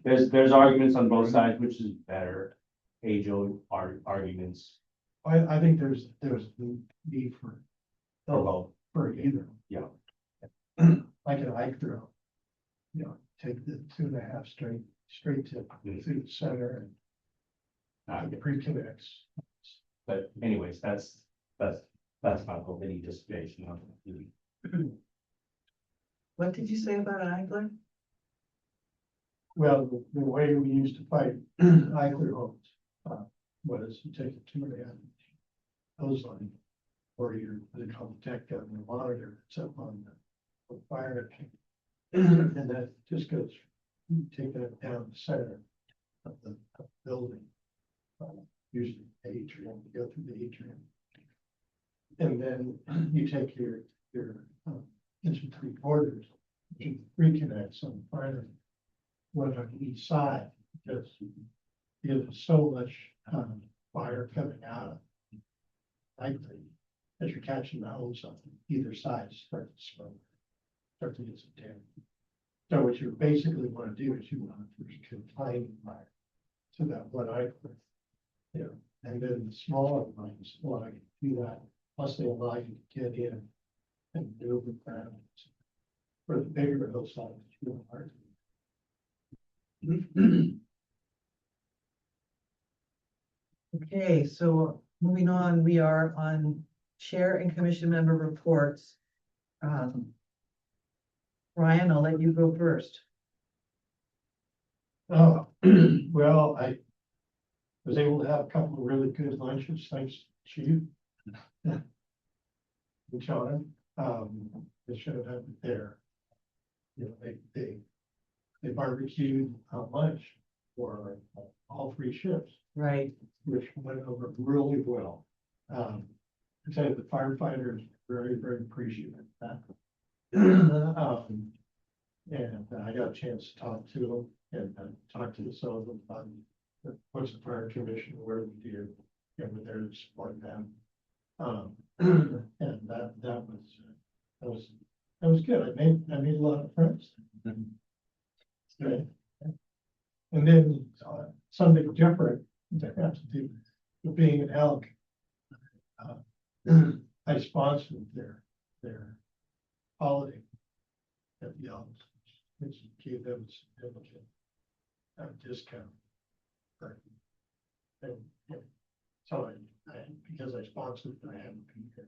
There's arguments on both sides, which is better, age-old arguments I think there's need for for both. either. Yeah. Like an eye throw. Take the 2.5 straight tip through the center and the pre-connects. But anyways, that's my whole mini dissertation on the. What did you say about an angler? Well, the way we used to fight Eichler homes, was you take a 2.5 inch hose line, or your, what they call the tech gun, the monitor, it's up on the fire. And that just goes, taking it down the center of the building. Usually atrium, you go through the atrium. And then you take your 1 3/4, which is 3 connects on the fire. One on each side, because there's so much fire coming out of it. Likely, as you're catching the hose on either side, start to smoke, start to get some damage. So what you basically want to do is you want to confine the fire to that one eye. And then the smaller ones, well, I can do that, plus they allow you to get in and maneuver around. For the bigger hillside, it's really hard. Okay, so moving on, we are on chair and commission member reports. Ryan, I'll let you go first. Oh, well, I was able to have a couple of really good lunches, thanks to you. And John, they showed up there. They barbecued a lunch for all 3 shifts, Right, which went over really well. I tell you, the firefighters were very, very appreciative of that. And I got a chance to talk to them and talk to some of them about what's the fire commission, where we do, and we're there to support them. And that was good. I made a lot of friends. Good. And then something different that has to do with being an elk. I sponsored their holiday at the Elks, which gave them a significant discount. And, so because I sponsored, I haven't been here.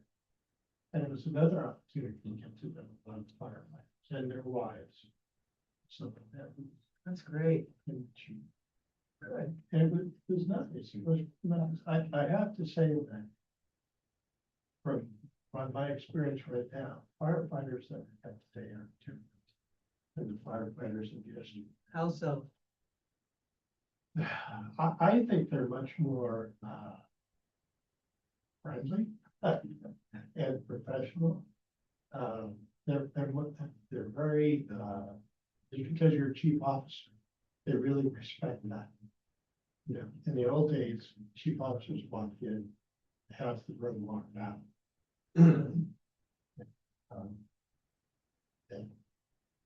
And it was another opportunity to get to them on firefighters and their wives. Something that was That's great. Right, and it was nice, it was nice, I have to say that. From my experience right now, firefighters that have to stay are too. And the firefighters in just, How so? I think they're much more, friendly and professional. They're very, just because you're a chief officer, they really respect that. You know, in the old days, chief officers walked in, half the room walked out. And,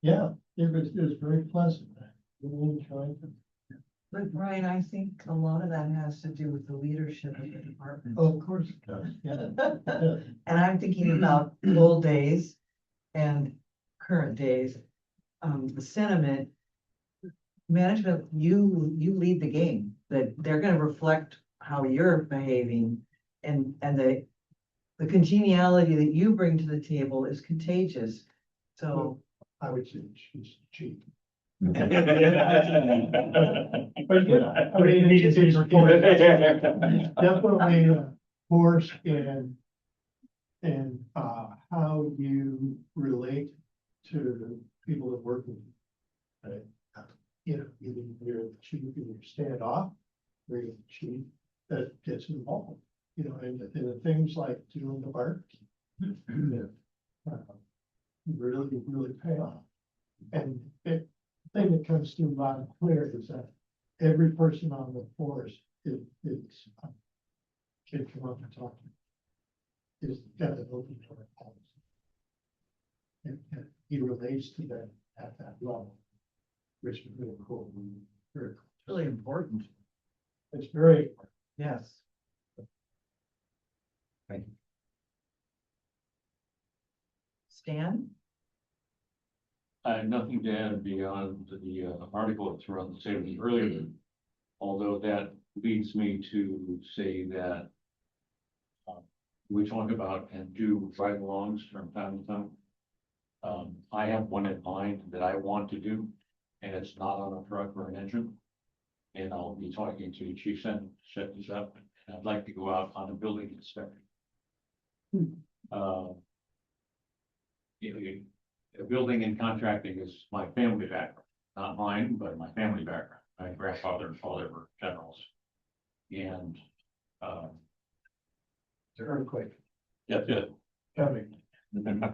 yeah, it was very pleasant. I really enjoyed it. But Brian, I think a lot of that has to do with the leadership of the department. Oh, of course it does, yeah. It does. And I'm thinking about old days and current days. The sentiment, management, you lead the game, that they're gonna reflect how you're behaving. And the congeniality that you bring to the table is contagious. So, I would say she's cheap. But But yeah, I mean, it's definitely force and how you relate to people that work with you. Right? You know, either you're the chief, either you stand off, or you're the chief that gets involved, you know, in the things like doing the work. Really pay off. And the thing that comes through loud and clear is that every person on the force is kid come up and talk to is got an open door policy. And he relates to them at that level, which is really cool. Very cool. really important. It's very, Yes. Thank you. Stan? I have nothing to add beyond the article that's around the table earlier. Although that leads me to say that we talk about and do ride-alongs from time to time. I have one in mind that I want to do, and it's not on a truck or an engine. And I'll be talking to Chief Sen, set this up, and I'd like to go out on a building inspection. Building and contracting is my family background, not mine, but my family background. My grandfather and father were generals. And, it's an earthquake that's it. coming. And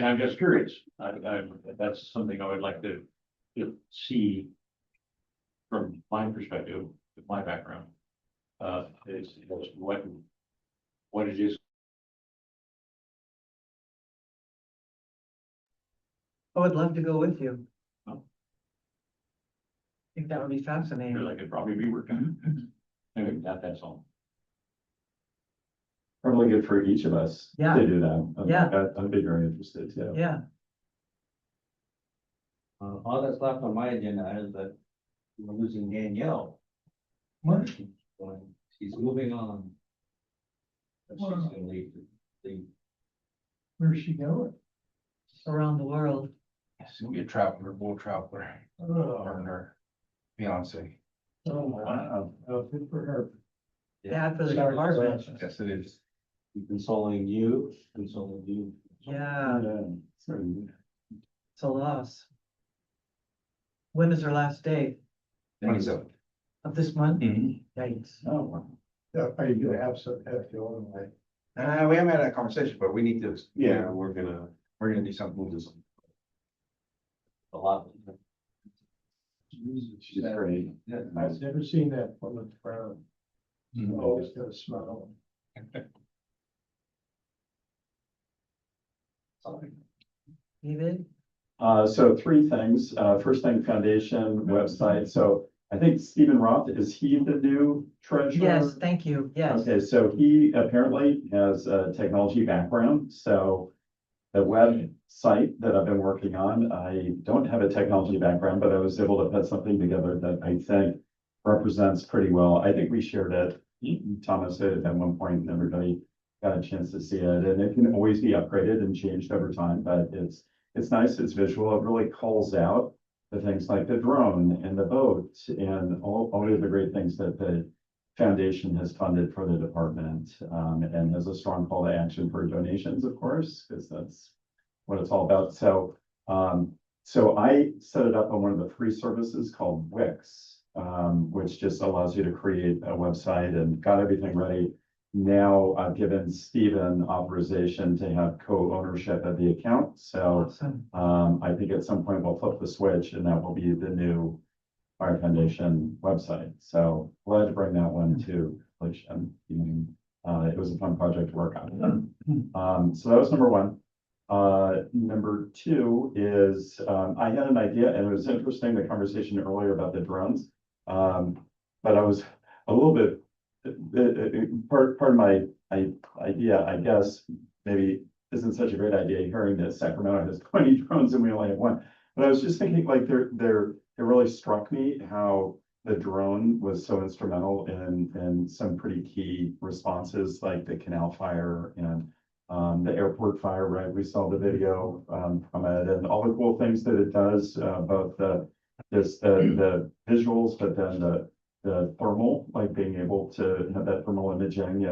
I'm just curious, that's something I would like to see from my perspective, with my background, is what it is. I would love to go with you. Oh. I think that would be Because fascinating. I could probably be working. Maybe that's all. Probably good for each of us Yeah. to do that. Yeah. I'd be very interested too. Yeah, All that's left on my agenda is that we're losing Danielle. What? She's moving on. But she's Wow. gonna leave. Where's she going? around the world. She's gonna be a traveler, world traveler, Oh, her fiance. wow. Oh, good for her. Bad for the Sorry, department. sorry. Yes, it is. Consoling you, consoling you. Yeah, Certainly. it's a loss. When is her last day 27th. of this month? Mhm. Yikes. Oh, wow. Are you gonna have some, have to own like? We haven't had that conversation, but we need to. Yeah, we're gonna do something with this. A lot. She's great. I've never seen that woman frown. Always got a smile. David? So three things. First thing, foundation website. So I think Stephen Roth, is he the new treasurer? Yes, thank you. Yes. Okay, so he apparently has a technology background, so the website that I've been working on, I don't have a technology background, but I was able to put something together that I think represents pretty well. I think we shared it. Thomas did it at one point and everybody got a chance to see it, and it can always be upgraded and changed over time, but it's nice, it's visual, it really calls out the things like the drone and the boat and all of the great things that the foundation has funded for the department, and has a strong call to action for donations, of course, because that's what it's all about. So, so I set it up on one of the free services called Wix, which just allows you to create a website and got everything ready. Now I've given Stephen authorization to have co-ownership of the account. So, Awesome. I think at some point we'll flip the switch and that will be the new Fire Foundation website. So glad to bring that one to completion. It was a fun project to work on. So that was number one. Number two is, I had an idea and it was interesting, the conversation earlier about the drones. But I was a little bit, part of my idea, I guess, maybe isn't such a great idea hearing that Sacramento has 20 drones and we only have one. But I was just thinking like it really struck me how the drone was so instrumental in some pretty key responses like the canal fire and the airport fire, right? We saw the video from it and all the cool things that it does, both the visuals, but then the thermal, like being able to have that thermal imaging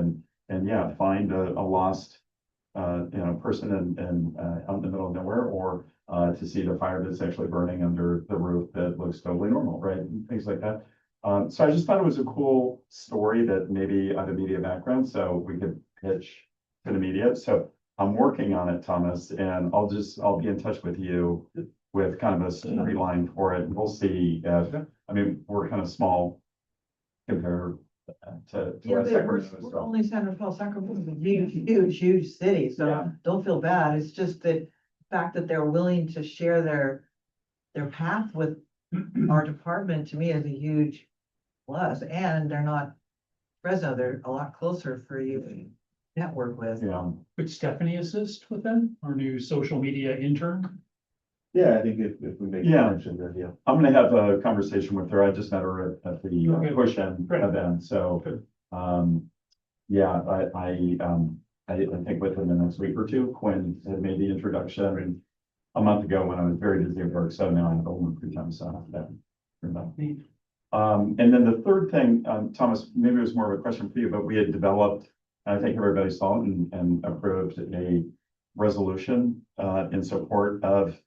and yeah, find a lost person out in the middle of nowhere, or to see the fire that's actually burning under the roof that looks totally normal, right? And things like that. So I just thought it was a cool story that maybe I have a media background, so we could pitch to the media. So I'm working on it, Thomas, and I'll be in touch with you with kind of a storyline for it. We'll see if, I mean, we're kind of small compared to Yeah, what but Sacramento is, we're so. only San Rafael. Sacramento is a huge city, so Yeah. don't feel bad. It's just the fact that they're willing to share their path with our department, to me, is a huge plus, and they're not Fresno, they're a lot closer for you to network with. Yeah. Would Stephanie assist with them, our new social media intern? Yeah, I think if we make a Yeah. mention, then yeah. I'm gonna have a conversation with her. I just met her at the Okay. push in Great. event, so. Good. Yeah, I think within the next week or two, Quinn had made the introduction a month ago when I was very busy at work, so now I have a little free time, so I have that. And then the third thing, Thomas, maybe it was more of a question for you, but we had developed, I think everybody saw it and approved a resolution in support of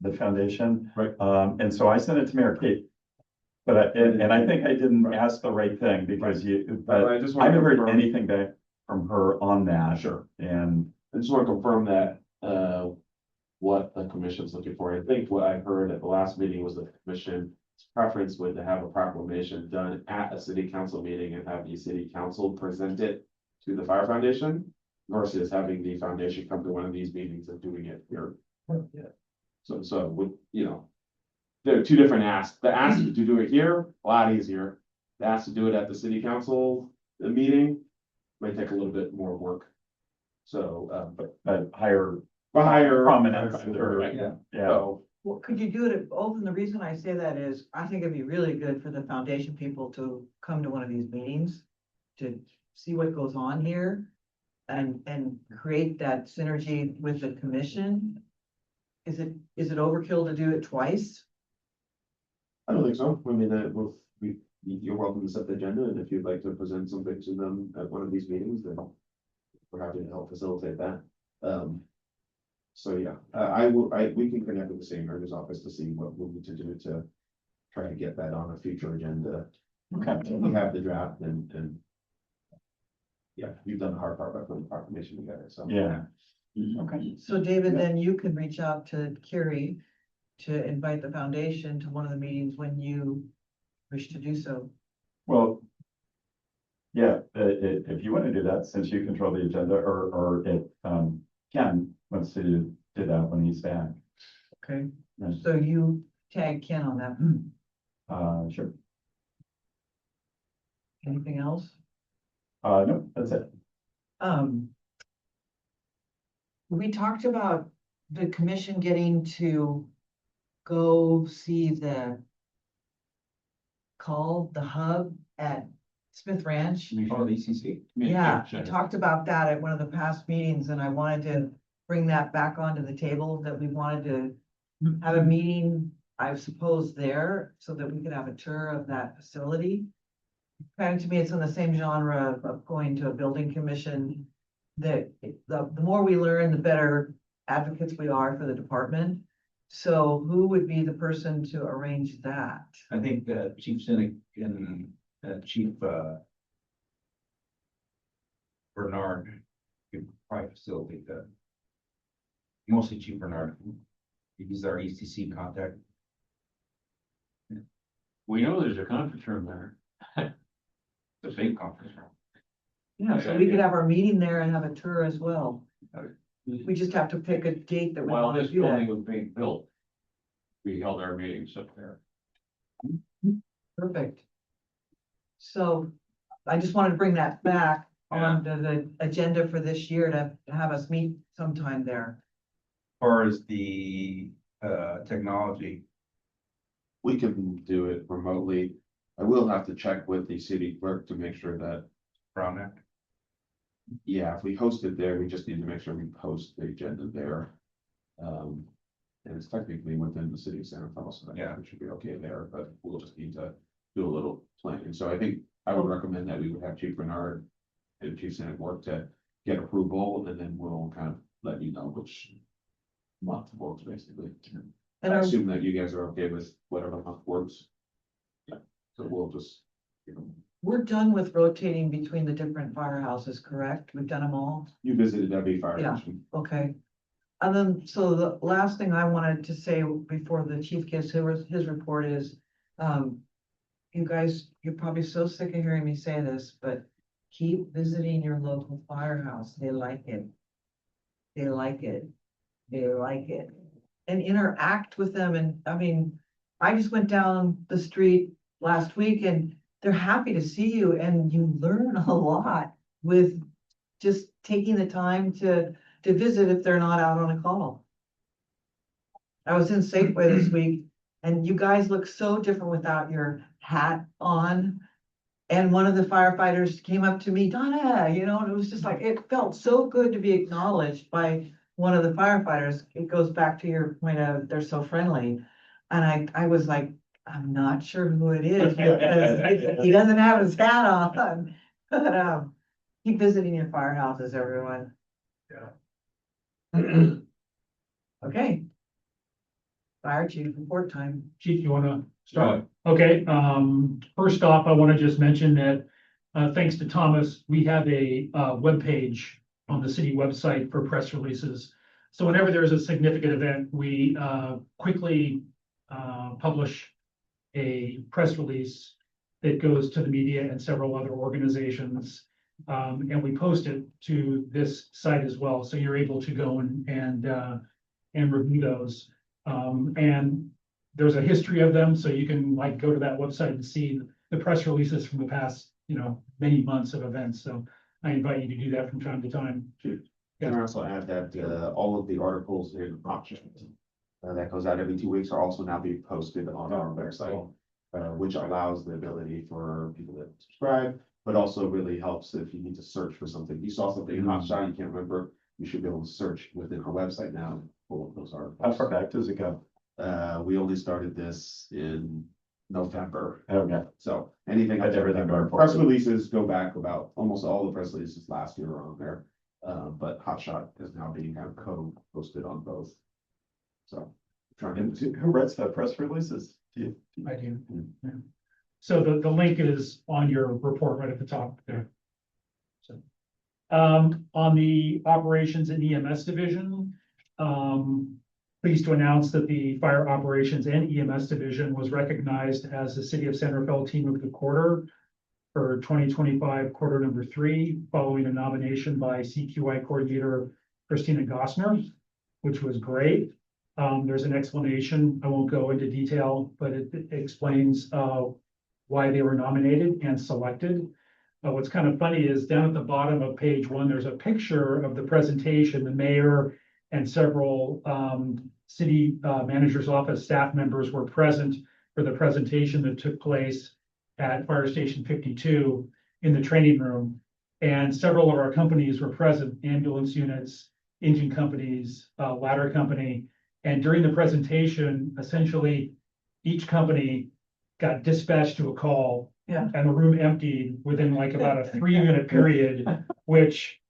the foundation. Right. And so I sent it to Mayor Kate. But I think I didn't ask the right thing because but I just I want to haven't heard confirm, anything back from her on that. Sure. And I just want to confirm that, what the commission's looking for. I think what I heard at the last meeting was that the commission's preference would to have a proclamation done at a city council meeting and have the city council present it to the Fire Foundation versus having the foundation come to one of these meetings and doing it here. So with, there are two different asks. The ask to do it here, a lot easier. The ask to do it at the city council, meeting, might take a little bit more work. So, but higher higher. prominence. Right. Yeah. So, Well, could you do it at both? And the reason I say that is, I think it'd be really good for the foundation people to come to one of these meetings, to see what goes on here and create that synergy with the commission. Is it overkill to do it twice? I don't think so. I mean, you're welcome to set the agenda, and if you'd like to present something to them at one of these meetings, then we're happy to help facilitate that. So yeah, we can connect with the same mayor's office to see what we need to do to try to get that on a future agenda. Okay. We have the draft and yeah, you've done the hard part by putting the proclamation together, so. Yeah. Okay. So David, then you can reach out to Carrie to invite the foundation to one of the meetings when you wish to do so. Well, yeah, if you want to do that, since you control the agenda, or if Ken wants to do that when he's back. Okay, Yeah. so you tag Ken on that. Sure. Anything else? No, that's it. We talked about the commission getting to go see the the hub at Smith Ranch. Oh, the ECC. Yeah, we talked about that at one of the past meetings, and I wanted to bring that back onto the table, that we wanted to have a meeting, I suppose, there, so that we could have a tour of that facility. Kind of to me, it's in the same genre of going to a building commission, that the more we learn, the better advocates we are for the department. So who would be the person to arrange that? I think Chief Cynic and Chief Bernard could probably facilitate that. Mostly Chief Bernard. He's our ECC contact. We know there's a conference room there. The big conference room. Yeah, so we could have our meeting there and have a tour as well. We just have to pick a date that we While want to this do building that. was being built, we held our meetings up there. Perfect. So I just wanted to bring that back on the agenda for this year to have us meet sometime there. As far as the technology, We can do it remotely. I will have to check with the city clerk to make sure that, around that. yeah, if we host it there, we just need to make sure we post the agenda there. And it's technically within the city of Santa Fe, so Yeah. it should be okay there, but we'll just need to do a little planning. So I think I would recommend that we would have Chief Bernard and Chief Cynic work to get approval, and then we'll kind of let you know which month works, basically. And I our, assume that you guys are okay with whatever month works. Yeah, so we'll just, we're done with rotating between the different firehouses, correct? We've done them all? you visited W Fire Yeah. Station. Okay. And then, so the last thing I wanted to say before the chief gives his report is, you guys, you're probably so sick of hearing me say this, but keep visiting your local firehouse. They like it. They like it. They like it. And interact with them. And I mean, I just went down the street last week and they're happy to see you, and you learn a lot with just taking the time to visit if they're not out on a call. I was in Safeway this week and you guys look so different without your hat on. And one of the firefighters came up to me, Donna, and it was just like, it felt so good to be acknowledged by one of the firefighters. It goes back to your point of they're so friendly. And I was like, I'm not sure who it is because he doesn't have his hat on. But keep visiting your firehouses, everyone. Okay. Fire chief report time. Chief, you wanna start? Okay, first off, I wanna just mention that, thanks to Thomas, we have a, webpage on the city website for press releases. So whenever there's a significant event, we, quickly, publish a press release that goes to the media and several other organizations. And we post it to this site as well, so you're able to go and review those. And there's a history of them, so you can like go to that website and see the press releases from the past, many months of events. So I invite you to do that from time to time. Can I also add that all of the articles in option that goes out every 2 weeks are also now being posted on our website, which allows the ability for people to subscribe, but also really helps if you need to search for something. You saw something in Hotshot, you can't remember, you should be able to search within our website now and pull up those articles. How far back does it go? We only started this in November. Okay. So anything, But everything going press forward. releases go back about, almost all the press releases last year are on there. But Hotshot is now being kind of co-posted on both. So. Trying And to, who writes the press releases? Do you? I do. Yeah. So the link is on your report right at the top there. So, on the operations and EMS division, pleased to announce that the fire operations and EMS division was recognized as the City of San Rafael Team of the Quarter for 2025 quarter number 3, following a nomination by CQI coordinator Christina Gossner, which was great. There's an explanation. I won't go into detail, but it explains why they were nominated and selected. What's kind of funny is down at the bottom of page 1, there's a picture of the presentation. The mayor and several city manager's office staff members were present for the presentation that took place at Fire Station 52 in the training room. And several of our companies were present, ambulance units, engine companies, ladder company. And during the presentation, essentially, each company got dispatched to a call. Yeah. And the room emptied within like about a 3-minute period, which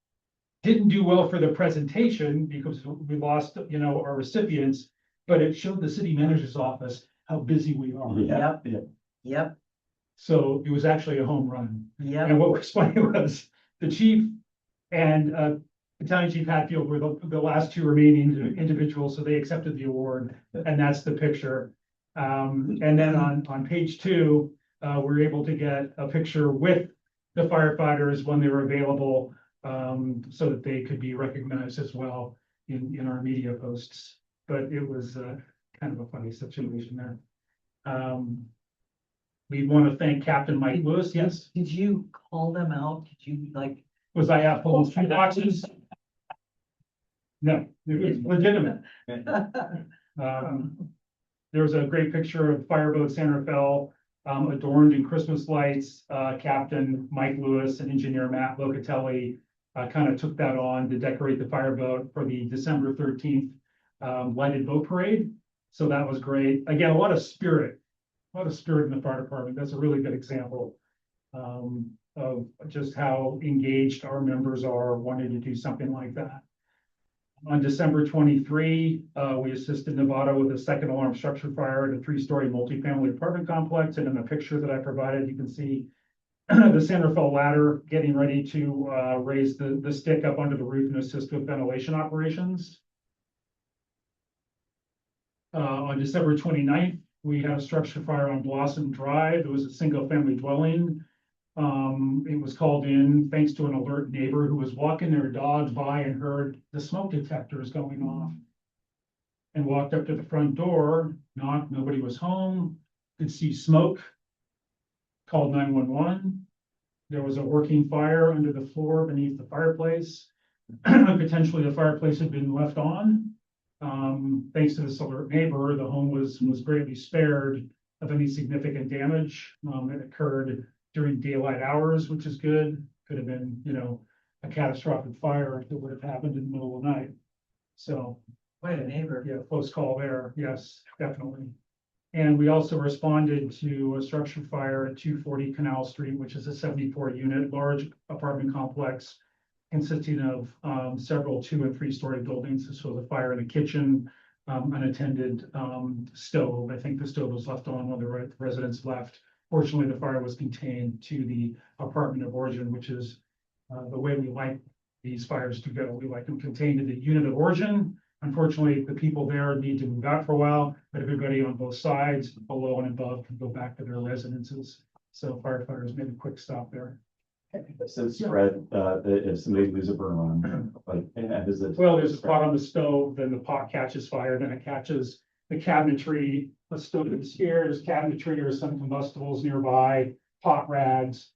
didn't do well for the presentation because we lost, our recipients, but it showed the city manager's office how busy we are. Yeah, yeah. Yep, So it was actually a home run. yep. And what was funny was the chief and Battalion Chief Hatfield were the last two remaining individuals, so they accepted the award, and that's the picture. And then on page 2, we're able to get a picture with the firefighters when they were available, so that they could be recognized as well in our media posts. But it was kind of a funny situation there. We want to thank Captain Mike Lewis. Yes, Did you call them out? Did you like? was I out pulling 3 boxes? No, it was legitimate. There was a great picture of Fireboat San Rafael, adorned in Christmas lights. Captain Mike Lewis and Engineer Matt Locatelli kind of took that on to decorate the fireboat for the December 13th lighted boat parade. So that was great. Again, a lot of spirit in the fire department. That's a really good example of just how engaged our members are wanting to do something like that. On December 23, we assisted Nevada with a second alarm structure fire at a 3-story multifamily apartment complex. And in the picture that I provided, you can see the San Rafael ladder getting ready to raise the stick up under the roof and assist with ventilation operations. On December 29th, we had a structure fire on Blossom Drive. It was a single-family dwelling. It was called in thanks to an alert neighbor who was walking their dog by and heard the smoke detectors going off. And walked up to the front door, knocked, nobody was home, could see smoke. Called 911. There was a working fire under the floor beneath the fireplace. Potentially the fireplace had been left on. Thanks to this alert neighbor, the home was greatly spared of any significant damage. It occurred during daylight hours, which is good. Could have been, a catastrophic fire if it would have happened in the middle of the night. So, What a neighbor. yeah, close call there. Yes, definitely. And we also responded to a structure fire at 240 Canal Street, which is a 74-unit large apartment complex consisting of several 2- and 3-story buildings. This was a fire in the kitchen, unattended stove. I think the stove was left on when the residents left. Fortunately, the fire was contained to the apartment of origin, which is the way we like these fires to go. We like them contained to the unit of origin. Unfortunately, the people there need to move out for a while, but everybody on both sides, below and above, can go back to their residences. So firefighters made a quick stop there. So spread, if somebody leaves a burn alarm, like, and is it? Well, there's a pot on the stove, then the pot catches fire, then it catches the cabinetry. The stove is here, there's cabinetry, there's some combustibles nearby, pot rags,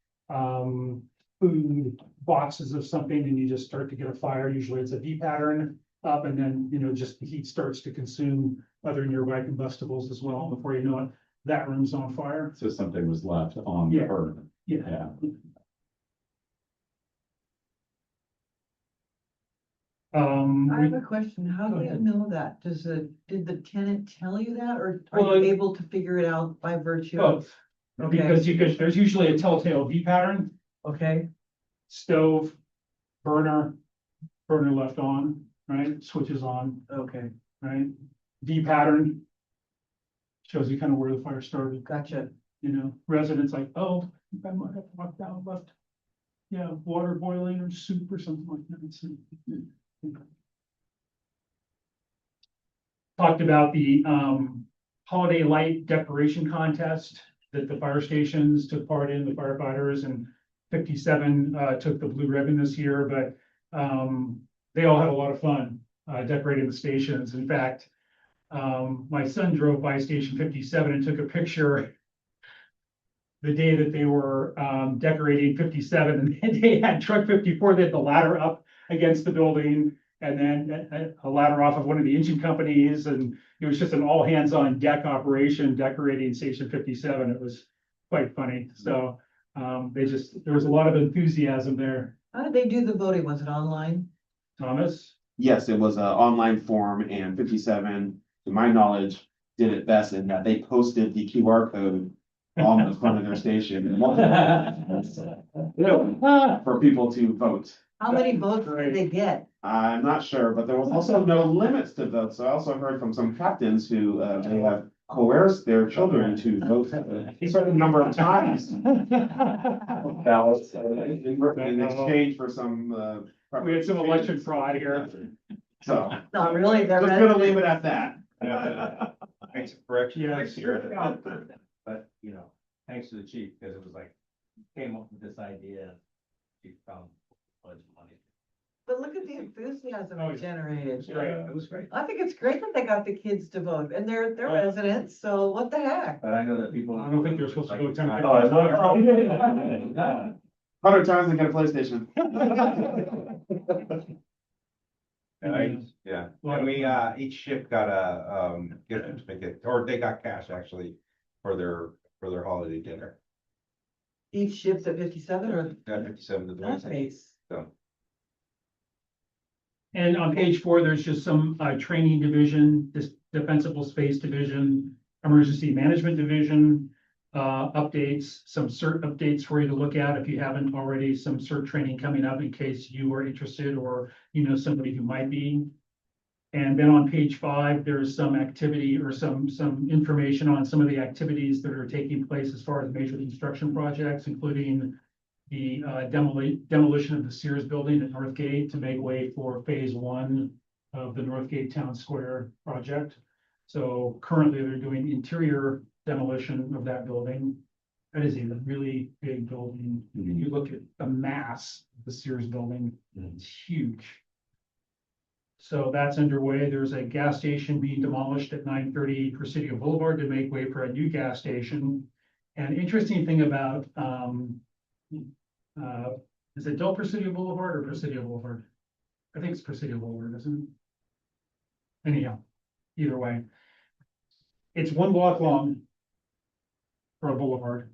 food, boxes of something, and you just start to get a fire. Usually it's a V pattern up, and then, just the heat starts to consume other nearby combustibles as well. Before you know it, that room's on fire. So something was left on the Yeah. burn. Yeah. I have We- a question. How Go do you ahead. know that? Did the tenant tell you that, or are Well, you able to figure it out by virtue? both, Okay. because there's usually a telltale V pattern, Okay, stove, burner left on, right? Switches on, okay, right? V pattern shows you kind of where the fire started, gotcha. residents like, oh, I might have walked down left. Yeah, water boiling or soup or something like that. Talked about the holiday light decoration contest that the fire stations took part in, the firefighters, and 57 took the blue ribbon this year, but they all had a lot of fun decorating the stations. In fact, my son drove by Station 57 and took a picture the day that they were decorating 57, and they had truck 54, they had the ladder up against the building, and then a ladder off of one of the engine companies, and it was just an all hands on deck operation decorating Station 57. It was quite funny. So there was a lot of enthusiasm there. How did they do the voting? Was it online? Thomas? Yes, it was an online form and 57, to my knowledge, did it best in that they posted the QR code on the front of their station. For people to vote. How many votes did they get? I'm not sure, but there was also no limits to votes. I also heard from some captains who may have coerced their children to vote a certain number of times. Ballots in exchange for some. We had some election fraud here. So, Not really, they're. just gonna leave it at that. Makes a correction. Yes. But, you know, thanks to the chief, because it was like, came up with this idea. He found a bunch of money. But look at the enthusiasm Oh, it generated. Yeah. It was great. I think it's great that they got the kids to vote, and they're residents, so what the heck? But I know that people. I don't think they're supposed to go 10. Oh, it's not- 100 times and get a PlayStation. Yeah, and we, each ship got a, gift certificate, or they got cash actually for their holiday dinner. Each ship's at 57 or? Got 57 to 26, Nice. so. And on page 4, there's just some training division, this defensible space division, emergency management division, updates, some CERT updates for you to look at if you haven't already, some CERT training coming up in case you are interested or you know somebody who might be. And then on page 5, there's some activity or some information on some of the activities that are taking place as far as major construction projects, including the demolition of the Sears building at Northgate to make way for phase 1 of the Northgate Town Square project. So currently they're doing interior demolition of that building. That is a really big building. If you look at the mass of the Sears building, it's huge. So that's underway. There's a gas station being demolished at 930 Presidio Boulevard to make way for a new gas station. And interesting thing about, is it Del Presidio Boulevard or Presidio Boulevard? I think it's Presidio Boulevard, isn't it? Anyhow, either way. It's 1 block long for a boulevard.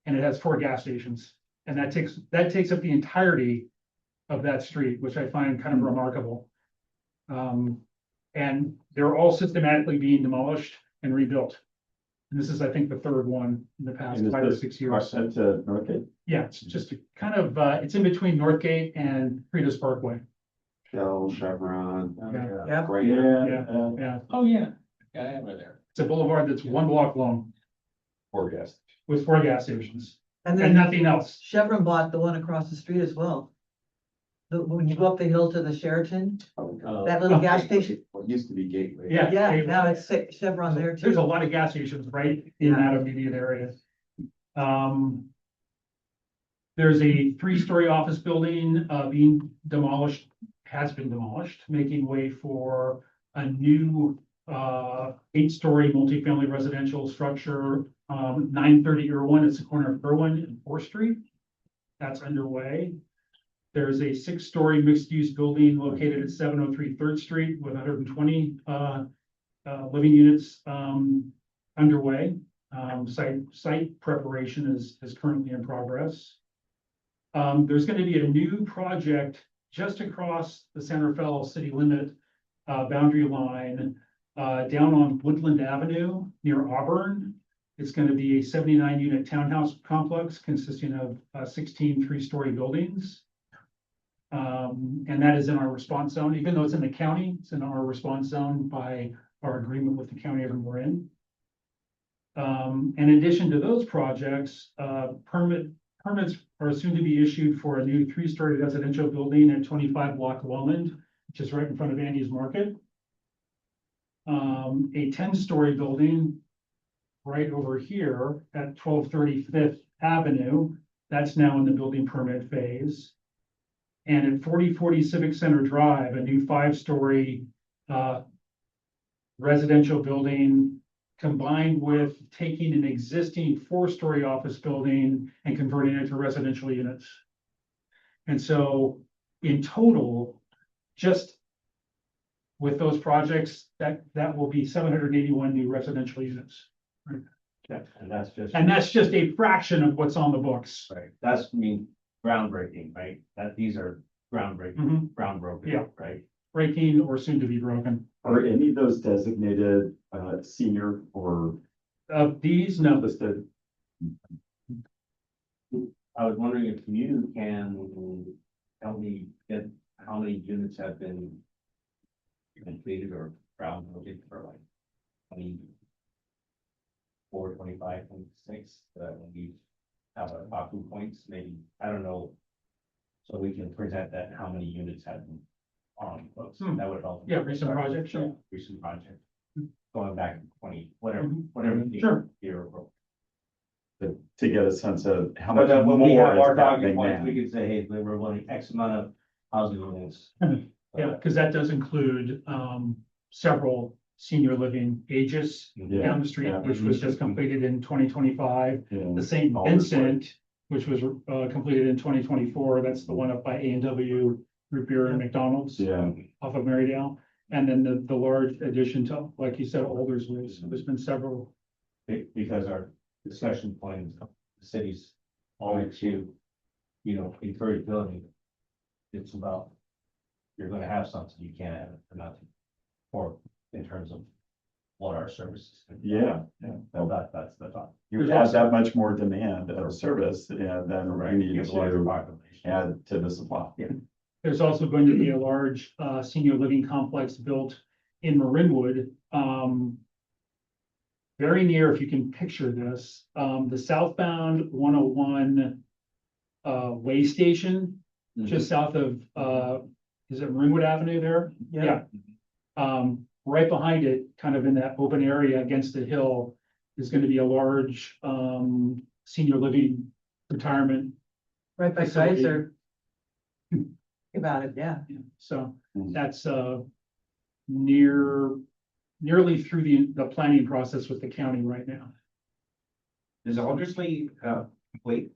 And it has 4 gas stations. And that takes up the entirety of that street, which I find kind of remarkable. And they're all systematically being demolished and rebuilt. And this is, I think, the 3rd one in the past 5 or 6 years. Question to Northgate. Yeah, it's just a kind of, it's in between Northgate and Frida's Parkway. Shell, Chevron. Yeah. Great. Yeah, Oh, yeah. Yeah, I have it there. it's a boulevard that's 1 block long Or yes. with 4 gas stations And and then nothing else. Chevron bought the one across the street as well. When you go up the hill to the Sheraton, that little gas station, What used to be Gateway. Yeah. yeah, now it's Chevron there There's a too. lot of gas stations right in that immediate area. There's a 3-story office building being demolished, has been demolished, making way for a new 8-story multifamily residential structure, 930 Irwin, it's the corner of Irwin and 4th Street. That's underway. There's a 6-story mixed-use building located at 703 3rd Street with 120 living units underway. Site preparation is currently in progress. There's going to be a new project just across the San Rafael city limit boundary line down on Woodland Avenue near Auburn. It's going to be a 79-unit townhouse complex consisting of 16 3-story buildings. And that is in our response zone, even though it's in the county, it's in our response zone by our agreement with the county everywhere in. In addition to those projects, permits are soon to be issued for a new 3-story residential building at 25 Block Lowland, which is right in front of Andy's Market. A 10-story building right over here at 1230 Fifth Avenue. That's now in the building permit phase. And at 4040 Civic Center Drive, a new 5-story residential building combined with taking an existing 4-story office building and converting it to residential units. And so in total, just with those projects, that will be 781 new residential units. And that's just. And that's just a fraction of what's on the books. Right, that's groundbreaking, right? That these are groundbreaking, Mhm. groundbroken, Yeah. right? Breaking or soon to be broken. Are any of those designated, senior or Of these, no, listed? I was wondering if you can help me get how many units have been completed or groundbroken for like 24, 25, 26, when we have our talking points, maybe, I don't know. So we can present that, how many units have been on books, Hmm. that would help. Yeah, recent projects, yeah. Recent project, going back to 20, whatever, Mhm. whatever. Sure. Year. To get a sense of how But much then when we have more our is talking happening points, now. we could say, hey, we were running X amount of housing units. Yeah, because that does include several senior living ages Yeah, down the street, yeah. which was just completed in 2025. Yeah. The St. Alder's Way. Vincent, which was completed in 2024. That's the one up by A&W, Root Beer and McDonald's Yeah, off of Marydale. And then the large addition to, like you said, Alder's Way. So there's been several. Because our discussion points, the city's always to, encourage building. It's about, you're gonna have something, you can't have it for nothing. Or in terms of what our services. yeah. Well, that's the thought. You have that much more demand of service, and then you need You have a larger to population. add to the supply. Yeah. There's also going to be a large senior living complex built in Marinwood. Very near, if you can picture this, the southbound 101 way station, just south of is it Marinwood Avenue there? Yeah. Right behind it, kind of in that open area against the hill, is going to be a large senior living retirement. Right by Facility. Kaiser. Think about it, yeah. So Mhm. that's nearly through the planning process with the county right now. Is Aldersley, complete?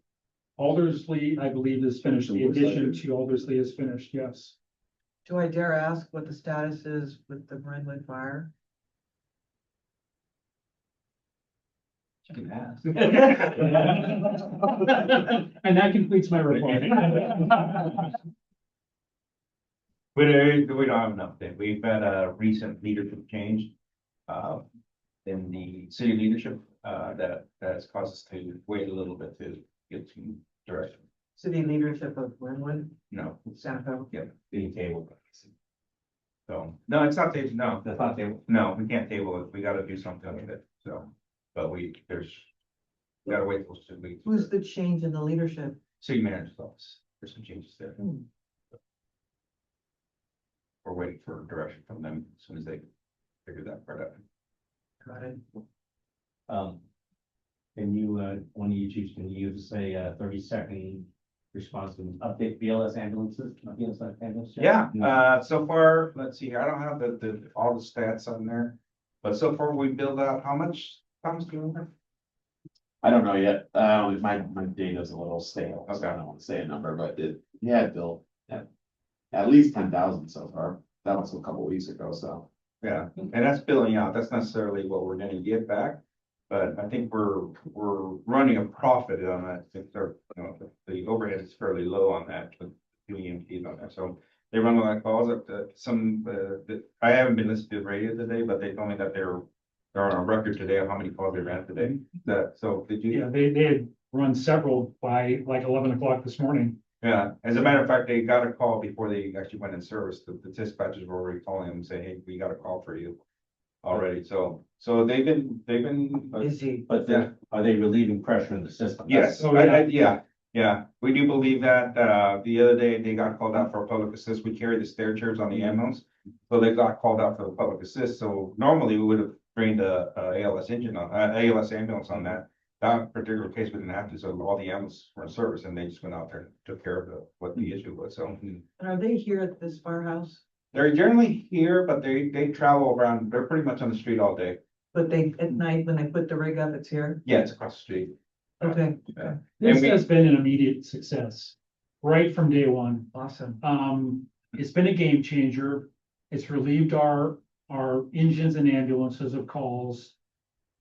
Aldersley, I believe, is finished. The addition to Aldersley is finished, yes. Do I dare ask what the status is with the Brentwood fire? You can ask. And that completes my report. We don't have an update. We've had a recent leadership change. In the city leadership, that's caused us to wait a little bit to get some direction. City leadership of Brentwood, No, Sanford. yeah, Being tabled. so, no, it's not tabled, no, That's not tabled. no, we can't table it. We gotta do something with it, so. But we gotta wait till 2 weeks. Who's the change in the leadership? City manager's office, there's some changes there. We're waiting for direction from them as soon as they figure that part out. Got it. Can you, one of you chiefs, can you say 30-second response to update BLS ambulances? BLS ambulances? Yeah, so far, let's see, I don't have all the stats on there, but so far we built out how much, Thomas, do you remember? I don't know yet. My data's a little stale, so I don't want to say a number, but Bill, at least 10,000 so far. That was a couple weeks ago, so. Yeah, and that's billing out, that's necessarily what we're gonna get back, but I think we're running a profit on that, since the overhead is fairly low on that, with doing EMTs on that, so. They run a lot of calls up to some, I haven't been listening to the radio today, but they told me that they're on a record today of how many calls they ran today, so did you? Yeah, they had run several by like 11 o'clock this morning. Yeah, as a matter of fact, they got a call before they actually went in service. The dispatchers were already calling them and saying, hey, we got a call for you already. So they've been, Busy. But are they relieving pressure in the system? yes, Oh, yeah, we do believe that. The other day they got called out for a public assist. We carry the stair chairs on the ambulance. So they got called out for the public assist. So normally we would have trained a ALS ALS ambulance on that. That particular case, we didn't have to, so all the ambulances were in service and they just went out there and took care of what the issue was, so. And are they here at this firehouse? They're generally here, but they travel around, they're pretty much on the street all day. But they, at night, when they put the rig up, it's here? Yeah, it's across the street. Okay, Yeah. This And we- has been an immediate success, right from day one. awesome. It's been a game changer. It's relieved our engines and ambulances of calls.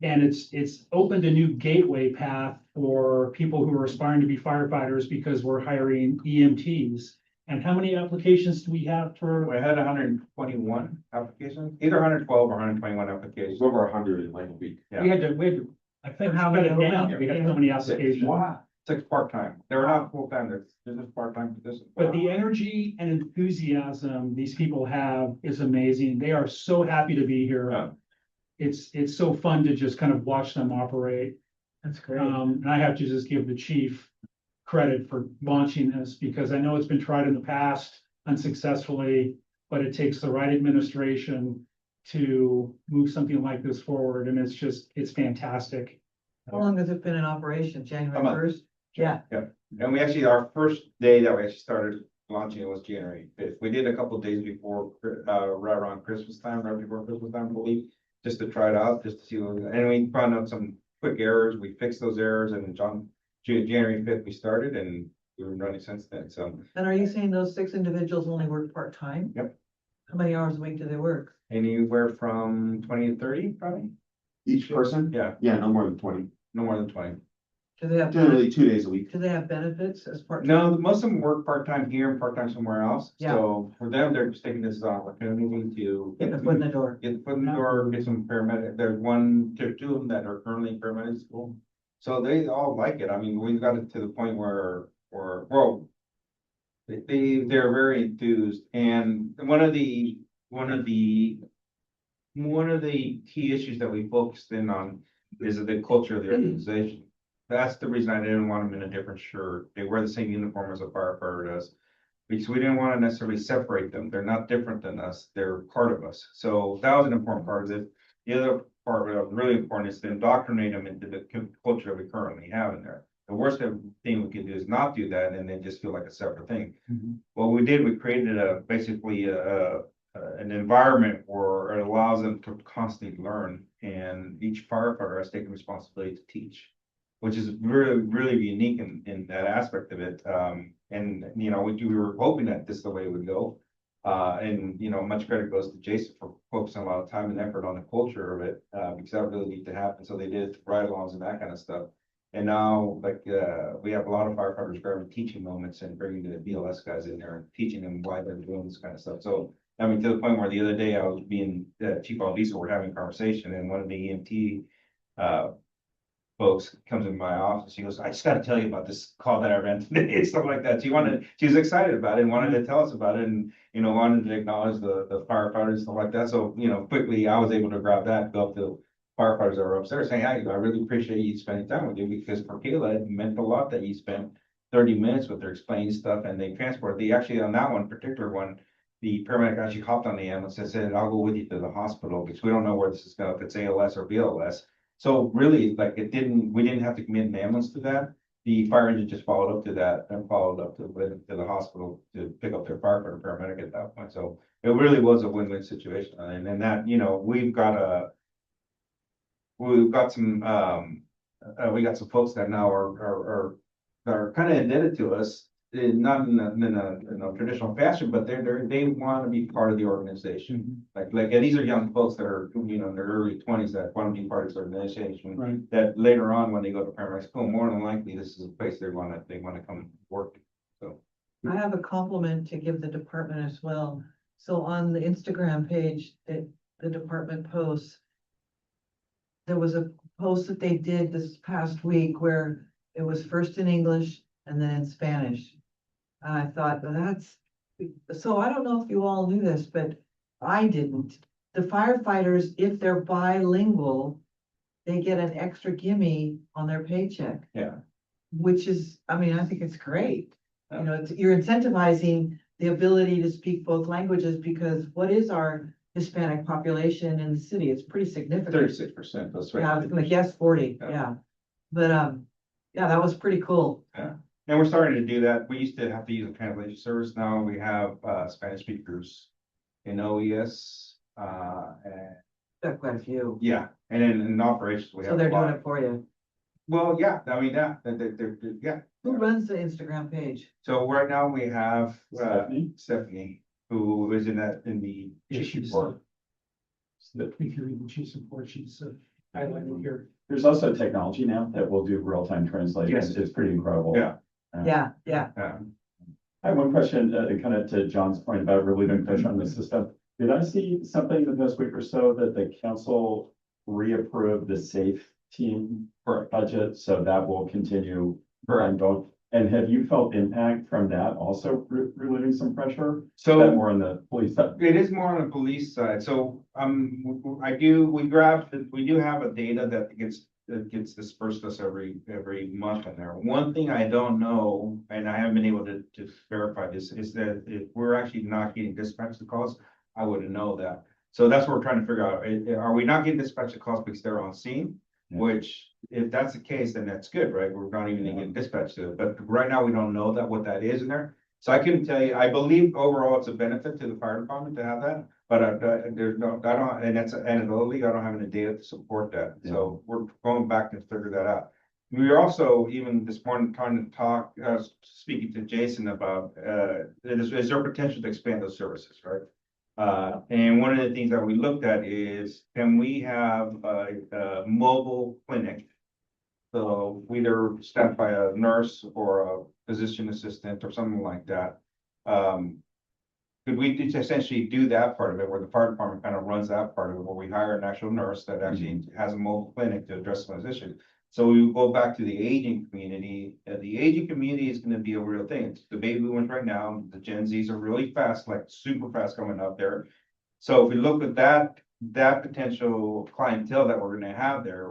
And it's opened a new gateway path for people who are aspiring to be firefighters because we're hiring EMTs. And how many applications do we have for? We had 121 applications, either 112 or 121 applications. It's over 100 in like a week. We had to, I think, How how many many down, open? we had so many applications. Wow. Six part-time. They're not full-time, they're just part-time positions. But the energy and enthusiasm these people have is amazing. They are so happy to be Yeah. here. It's so fun to just kind of watch them operate. That's great. And I have to just give the chief credit for launching this because I know it's been tried in the past unsuccessfully, but it takes the right administration to move something like this forward. And it's fantastic. How long has it been in operation? January A month. 1st? Yeah, And we actually, our first day that we actually started launching it was January 5th. We did a couple of days before, right around Christmas time, right before Christmas time, I believe, just to try it out, just to see what, and we found out some quick errors. We fixed those errors and January 5th, we started and we've been running since then. So and are you saying those 6 individuals only work part-time? Yep. How many hours a week do they work? anywhere from 20 to 30, probably. Each person? Yeah, Yeah, no more than 20. no more than 20. Do they have, Generally 2 days a week. do they have benefits as part? No, most of them work part-time here and part-time somewhere else. Yeah. So for them, they're just taking this as an opportunity to Get the foot in the door. get the foot in the door, get some paramedic. There's one, two of them that are currently in paramedic school. So they all like it. I mean, we've got it to the point where, well, they're very enthused. And one of the key issues that we focused in on is the culture of the organization. That's the reason I didn't want them in a different shirt. They wear the same uniform as a firefighter does. Because we didn't want to necessarily separate them. They're not different than us. They're part of us. So that was an important part of it. The other part that was really important is to indoctrinate them into the culture that we currently have in there. The worst thing we could do is not do that and then just feel like a separate thing. What we did, we created basically an environment where it allows them to constantly learn, and each firefighter has taken responsibility to teach, which is really, really unique in that aspect of it. And, you know, we were hoping that this is the way it would go. And, you know, much credit goes to Jason for focusing a lot of time and effort on the culture of it, because that really needed to happen. So they did ride-alongs and that kind of stuff. And now, like, we have a lot of firefighters grabbing teaching moments and bringing the BLS guys in there and teaching them why they're doing this kind of stuff. So, I mean, to the point where the other day I was being, Chief Alviso, we're having a conversation, and one of the EMT, folks comes in my office. She goes, I just got to tell you about this call that I ran today and stuff like that. She was excited about it and wanted to tell us about it, and, you know, wanted to acknowledge the firefighters and stuff like that. So, you know, quickly I was able to grab that, go up to firefighters that were upstairs saying, hey, I really appreciate you spending time with you, because for Kayla, it meant a lot that you spent 30 minutes with her explaining stuff, and they transported. They actually, on that one particular one, the paramedic actually hopped on the ambulance and said, I'll go with you to the hospital, because we don't know where this is going, if it's ALS or BLS. So really, like, we didn't have to commit an ambulance to that. The fire engine just followed up to that and followed up to the hospital to pick up their firefighter paramedic at that point. So it really was a win-win situation. And that, you know, we got some folks that now are kind of indebted to us, not in a traditional fashion, but they want to be part of the organization. Like these are young folks that are, you know, in their early 20s that want to be part of this organization. Right. That later on, when they go to paramedic school, more than likely, this is a place they want to come work. So. I have a compliment to give the department as well. So on the Instagram page that the department posts, there was a post that they did this past week where it was first in English and then in Spanish. And I thought, well, so I don't know if you all knew this, but I didn't. The firefighters, if they're bilingual, they get an extra gimme on their paycheck. Yeah. Which is, I mean, I think it's great. You know, you're incentivizing the ability to speak both languages, because what is our Hispanic population in the city? It's pretty significant. 36%, that's right. Yeah, I was gonna guess 40, Yeah. yeah. But, yeah, that was pretty cool. And we're starting to do that. We used to have to use a translation service. Now we have Spanish speakers in OES. And Got quite a few. yeah, and then in operations, we have. So they're a lot. doing it for you. Well, yeah, I mean, yeah, yeah. Who runs the Instagram page? So right now we have Stephanie? Stephanie, who is in the Yeah, chief she's, report. if you read the chief's report, she's highlighted here. There's also technology now that will do real-time translation. Yes. It's pretty incredible. Yeah. Yeah. I have one question, kind of to John's point about relieving pressure on the system. Did I see something the past week or so that the council reapproved the SAFE team Correct. budget? So that will continue. Correct. ongoing? And have you felt impact from that also relieving some pressure? Is that So more on the police side? it is more on the police side. So, we do have a data that gets dispersed to us every month in there. One thing I don't know, and I haven't been able to verify this, is that if we're actually not getting dispatched calls, I wouldn't know that. So that's what we're trying to figure out. Are we not getting dispatched calls because they're on scene? Yeah. Which, if that's the case, then that's good, right? We're not even getting dispatched to it. But right now, we don't know what that is in there. So I couldn't tell you, I believe overall it's a benefit to the fire department to have that, but there's no, I don't, and that's anecdotally, I don't have any data to support that. So we're going back to figure that out. We are also, even this morning, trying to talk, speaking to Jason about, is there potential to expand those services, right? And one of the things that we looked at is, can we have a mobile clinic? So either staffed by a nurse or a physician assistant or something like that. Could we essentially do that part of it, where the fire department kind of runs that part of it, where we hire an actual nurse that actually has a mobile clinic to address some of those issues? So we go back to the aging community. The aging community is going to be a real thing. It's the baby boomers right now. The Gen Zs are really fast, like super fast coming up there. So if we look at that potential clientele that we're going to have there,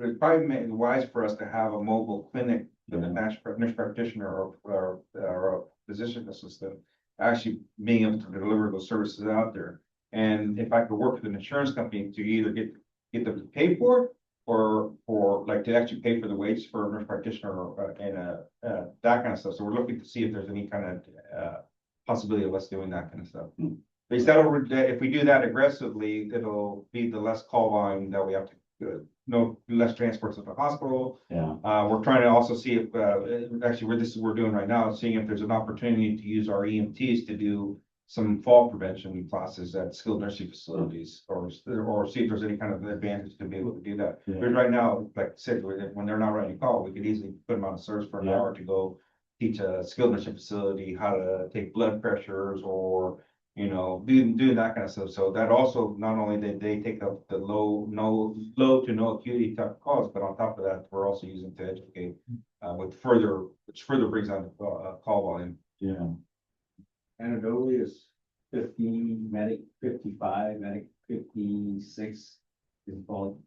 it probably make it wise for us to have a mobile clinic with a nurse practitioner or a physician assistant actually being able to deliver those services out there. And if I could work with an insurance company to either get them to pay for it, or like to actually pay for the wages for a nurse practitioner and that kind of stuff. So we're looking to see if there's any kind of possibility of us doing that kind of stuff. At least if we do that aggressively, it'll be the less call volume that we have to no less transports to the hospital. Yeah. We're trying to also see if actually we're doing right now, seeing if there's an opportunity to use our EMTs to do some fall prevention classes at skilled nursing facilities, or see if there's any kind of advantage to be able to do that. Yeah. Because right now, like I said, when they're not running call, we could easily put them on a service for an Yeah. hour to go teach a skilled nursing facility how to take blood pressures, or doing that kind of stuff. So that also, not only did they take up the low to no acuity type of calls, but on top of that, we're also using to educate which further brings on the call volume. Yeah. Anecdotally is 50 medic, 55 medic, 56 is called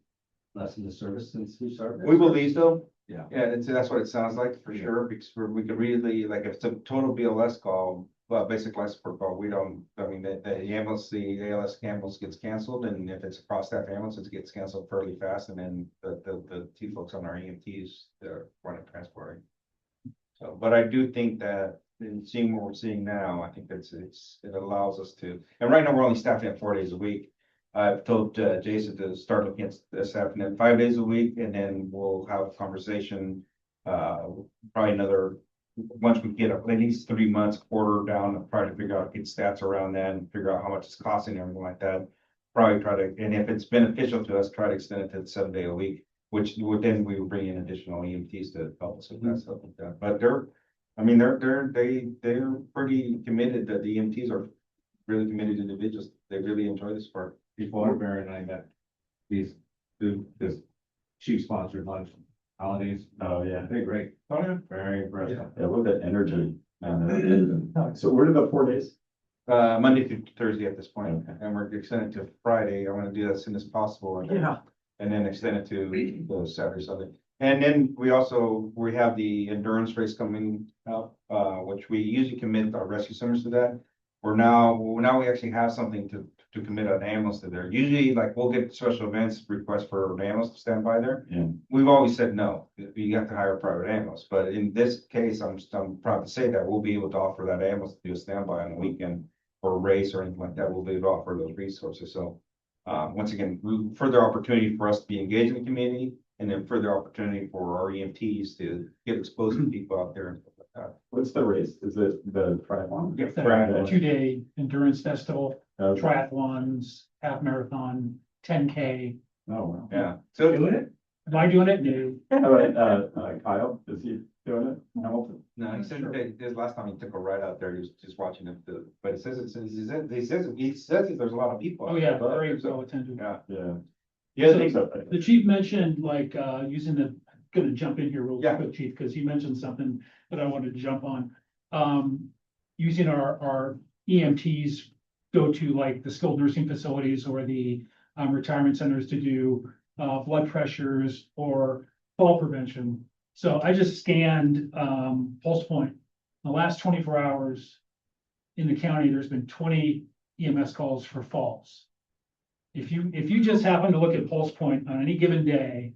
less in the service since we started. We believe so. Yeah. Yeah, that's what it sounds like for sure, because we could really, like, if it's a total BLS call, basic life support call, the ambulance, the ALS ambulance gets canceled, and if it's a cross-staff ambulance, it gets canceled fairly fast, and then the two folks on our EMTs, they're running transporting. So, but I do think that in seeing what we're seeing now, I think it allows us to, and right now we're only staffing at 4 days a week. I've told Jason to start looking at staffing at 5 days a week, and then we'll have a conversation, probably another, once we get at least 3 months, quarter down, try to figure out, get stats around that and figure out how much it's costing and everything like that. Probably try to, and if it's beneficial to us, try to extend it to 7 day a week, which would then we would bring in additional EMTs to help us with that stuff like that. But they're pretty committed, that the EMTs are really committed individuals. They really enjoy this part. Before Barry and I met, these do this chief sponsored lunch holidays. Oh, yeah. They're great. Oh, yeah. Very impressive. Yeah, a little bit energy. So where are the 4 days? Monday through Thursday at this point, Okay. and we're extending to Friday. I want to do that as soon as possible. And then extend it to the Saturday, Sunday. And then we have the endurance race coming up, which we usually commit our rescue centers to that. Now we actually have something to commit an ambulance to there. Usually, like, we'll get special events requests for an ambulance to stand by there. Yeah. We've always said no, you have to hire a private ambulance. But in this case, I'm proud to say that we'll be able to offer that ambulance to do a standby on the weekend for a race or anything like that. We'll be able to offer those resources. So once again, further opportunity for us to be engaged in the community, and then further opportunity for our EMTs to get exposed to people out there and stuff like What's the race? Is it the triathlon? Yeah, It's a triathlon. 2-day endurance festival, Okay. triathlons, half marathon, 10K. Oh, wow. Yeah, so doing it? Am I doing it? No. How about, Kyle, is he doing it? Hamilton? No, he said Sure. that this last time he took a ride out there, he was just watching it, but it says, he says there's a lot of people. Oh, yeah, very well attended. Yeah. Yeah. Yeah, I think so. The chief mentioned like using gonna jump in here real Yeah. quick, chief, because you mentioned something that I wanted to jump on. Using our EMTs go to like the skilled nursing facilities or the retirement centers to do blood pressures or fall prevention. So I just scanned Pulse Point. In the last 24 hours in the county, there's been 20 EMS calls for falls. If you just happen to look at Pulse Point on any given day,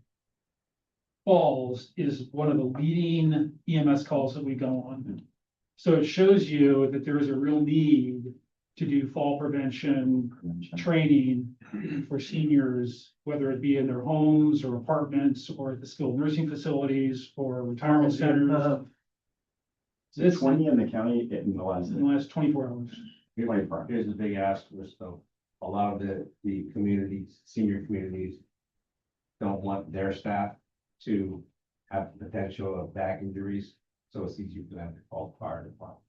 falls is one of the leading EMS calls that we go on. So it shows you that there is a real need to do fall prevention training for seniors, whether it be in their homes or apartments or at the skilled nursing facilities or retirement centers Is it 20 in the county in the last? in the last 24 hours. 24. Here's the big asterisk though. A lot of the communities, senior communities. Don't want their staff to have the potential of back injuries, so it's easier for them to call the fire department.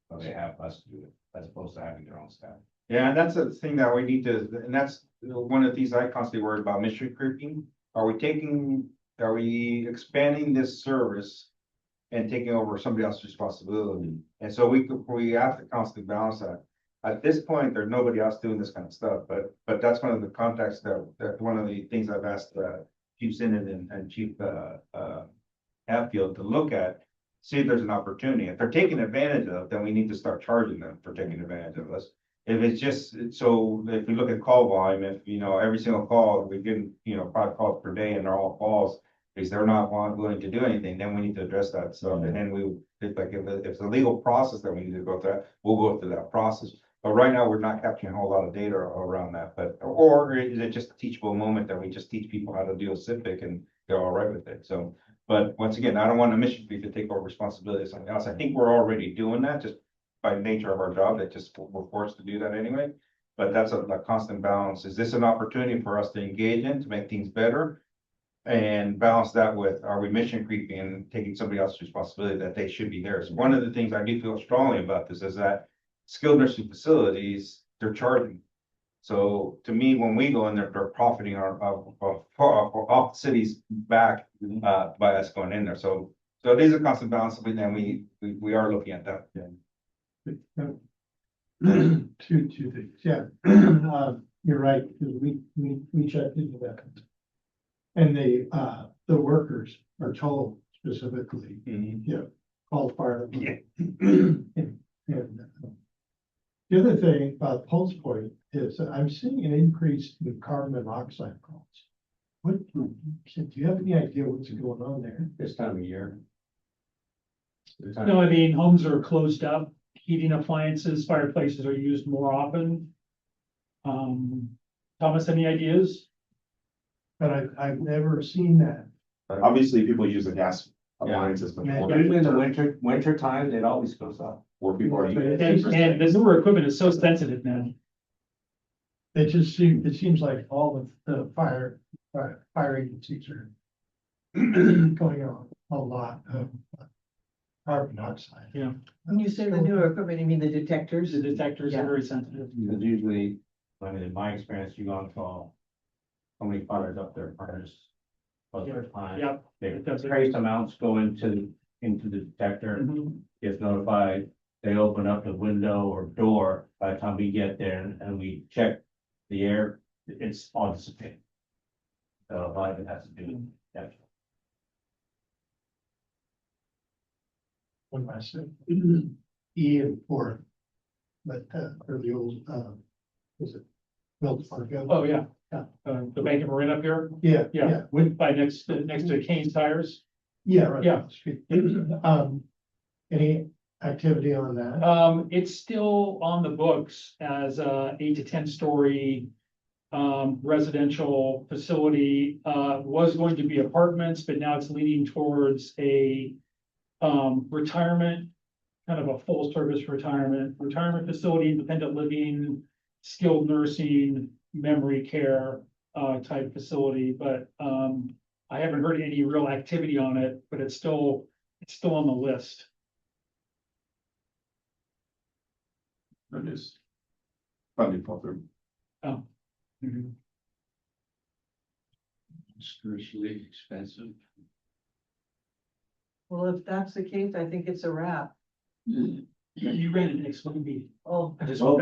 So they have us do it, as opposed to having their own staff. Yeah, and that's the thing that we need to, and that's one of the things I constantly worry about, mission creeping. Are we expanding this service and taking over somebody else's responsibility? And so we have to constantly balance that. At this point, there's nobody else doing this kind of stuff, but that's one of the contexts that one of the things I've asked Chief Sinnott and Chief Hatfield to look at, see if there's an opportunity. If they're taking advantage of, then we need to start charging them for taking advantage of us. If it's just, so if we look at call volume, if, every single call, we get, 5 calls per day and they're all falls, because they're not willing to do anything, then we need to address that. So, and then if it's a legal process that we need to go through, we'll go through that process. But right now, we're not capturing a whole lot of data around that, or is it just a teachable moment that we just teach people how to deal with CIPIC and they're all right with it? So, but once again, I don't want a mission brief to take over responsibility of something else. I think we're already doing that just by nature of our job, that just we're forced to do that anyway. But that's a constant balance. Is this an opportunity for us to engage in to make things better? And balance that with, are we mission creeping and taking somebody else's responsibility that they should be there? So one of the things I do feel strongly about this is that skilled nursing facilities, they're charging. So to me, when we go in there, they're profiting off the city's back by us going in there. So it is a constant balance, and we are looking at that. Two things, yeah. You're right, because we checked into that. And the workers are told specifically, call fire. Yeah. The other thing about Pulse Point is that I'm seeing an increase in carbon monoxide calls. Do you have any idea what's going on there? This time of year. No, I mean, homes are closed up, heating appliances, fireplaces are used more often. Thomas, any ideas? But I've never seen that. Obviously, people use the gas appliances before, Usually in the winter time, it always goes up. or people are using. And the newer equipment is so sensitive now. It seems like all of the fire agencies are going on a lot of carbon monoxide. Yeah. When you say the newer equipment, you mean the detectors? The detectors are very sensitive. Because usually, I mean, in my experience, you go on call. So many fires up there, fires. Yeah. The trace amounts go into the detector, Mhm. gets notified, they open up the window or door. By the time we get there and we check the air, it's all dissipated. So a lot of it has to do with that. When I said E and four, but or the old is it Wells Fargo? Oh, yeah, yeah. The Bank of Marin up here, Yeah, yeah. yeah, by next to Kane's Tires. yeah, right. Yeah. Any activity on that? It's still on the books as a 8 to 10 story residential facility. Was going to be apartments, but now it's leaning towards a retirement, kind of a full service retirement facility, independent living, skilled nursing, memory care, type facility, but, I haven't heard any real activity on it, but it's still on the list. It is. Funding fall through. Oh. Mhm. Spiritually expensive. Well, if that's the case, I think it's a wrap. You ran it next one meeting. Oh. I just. Well,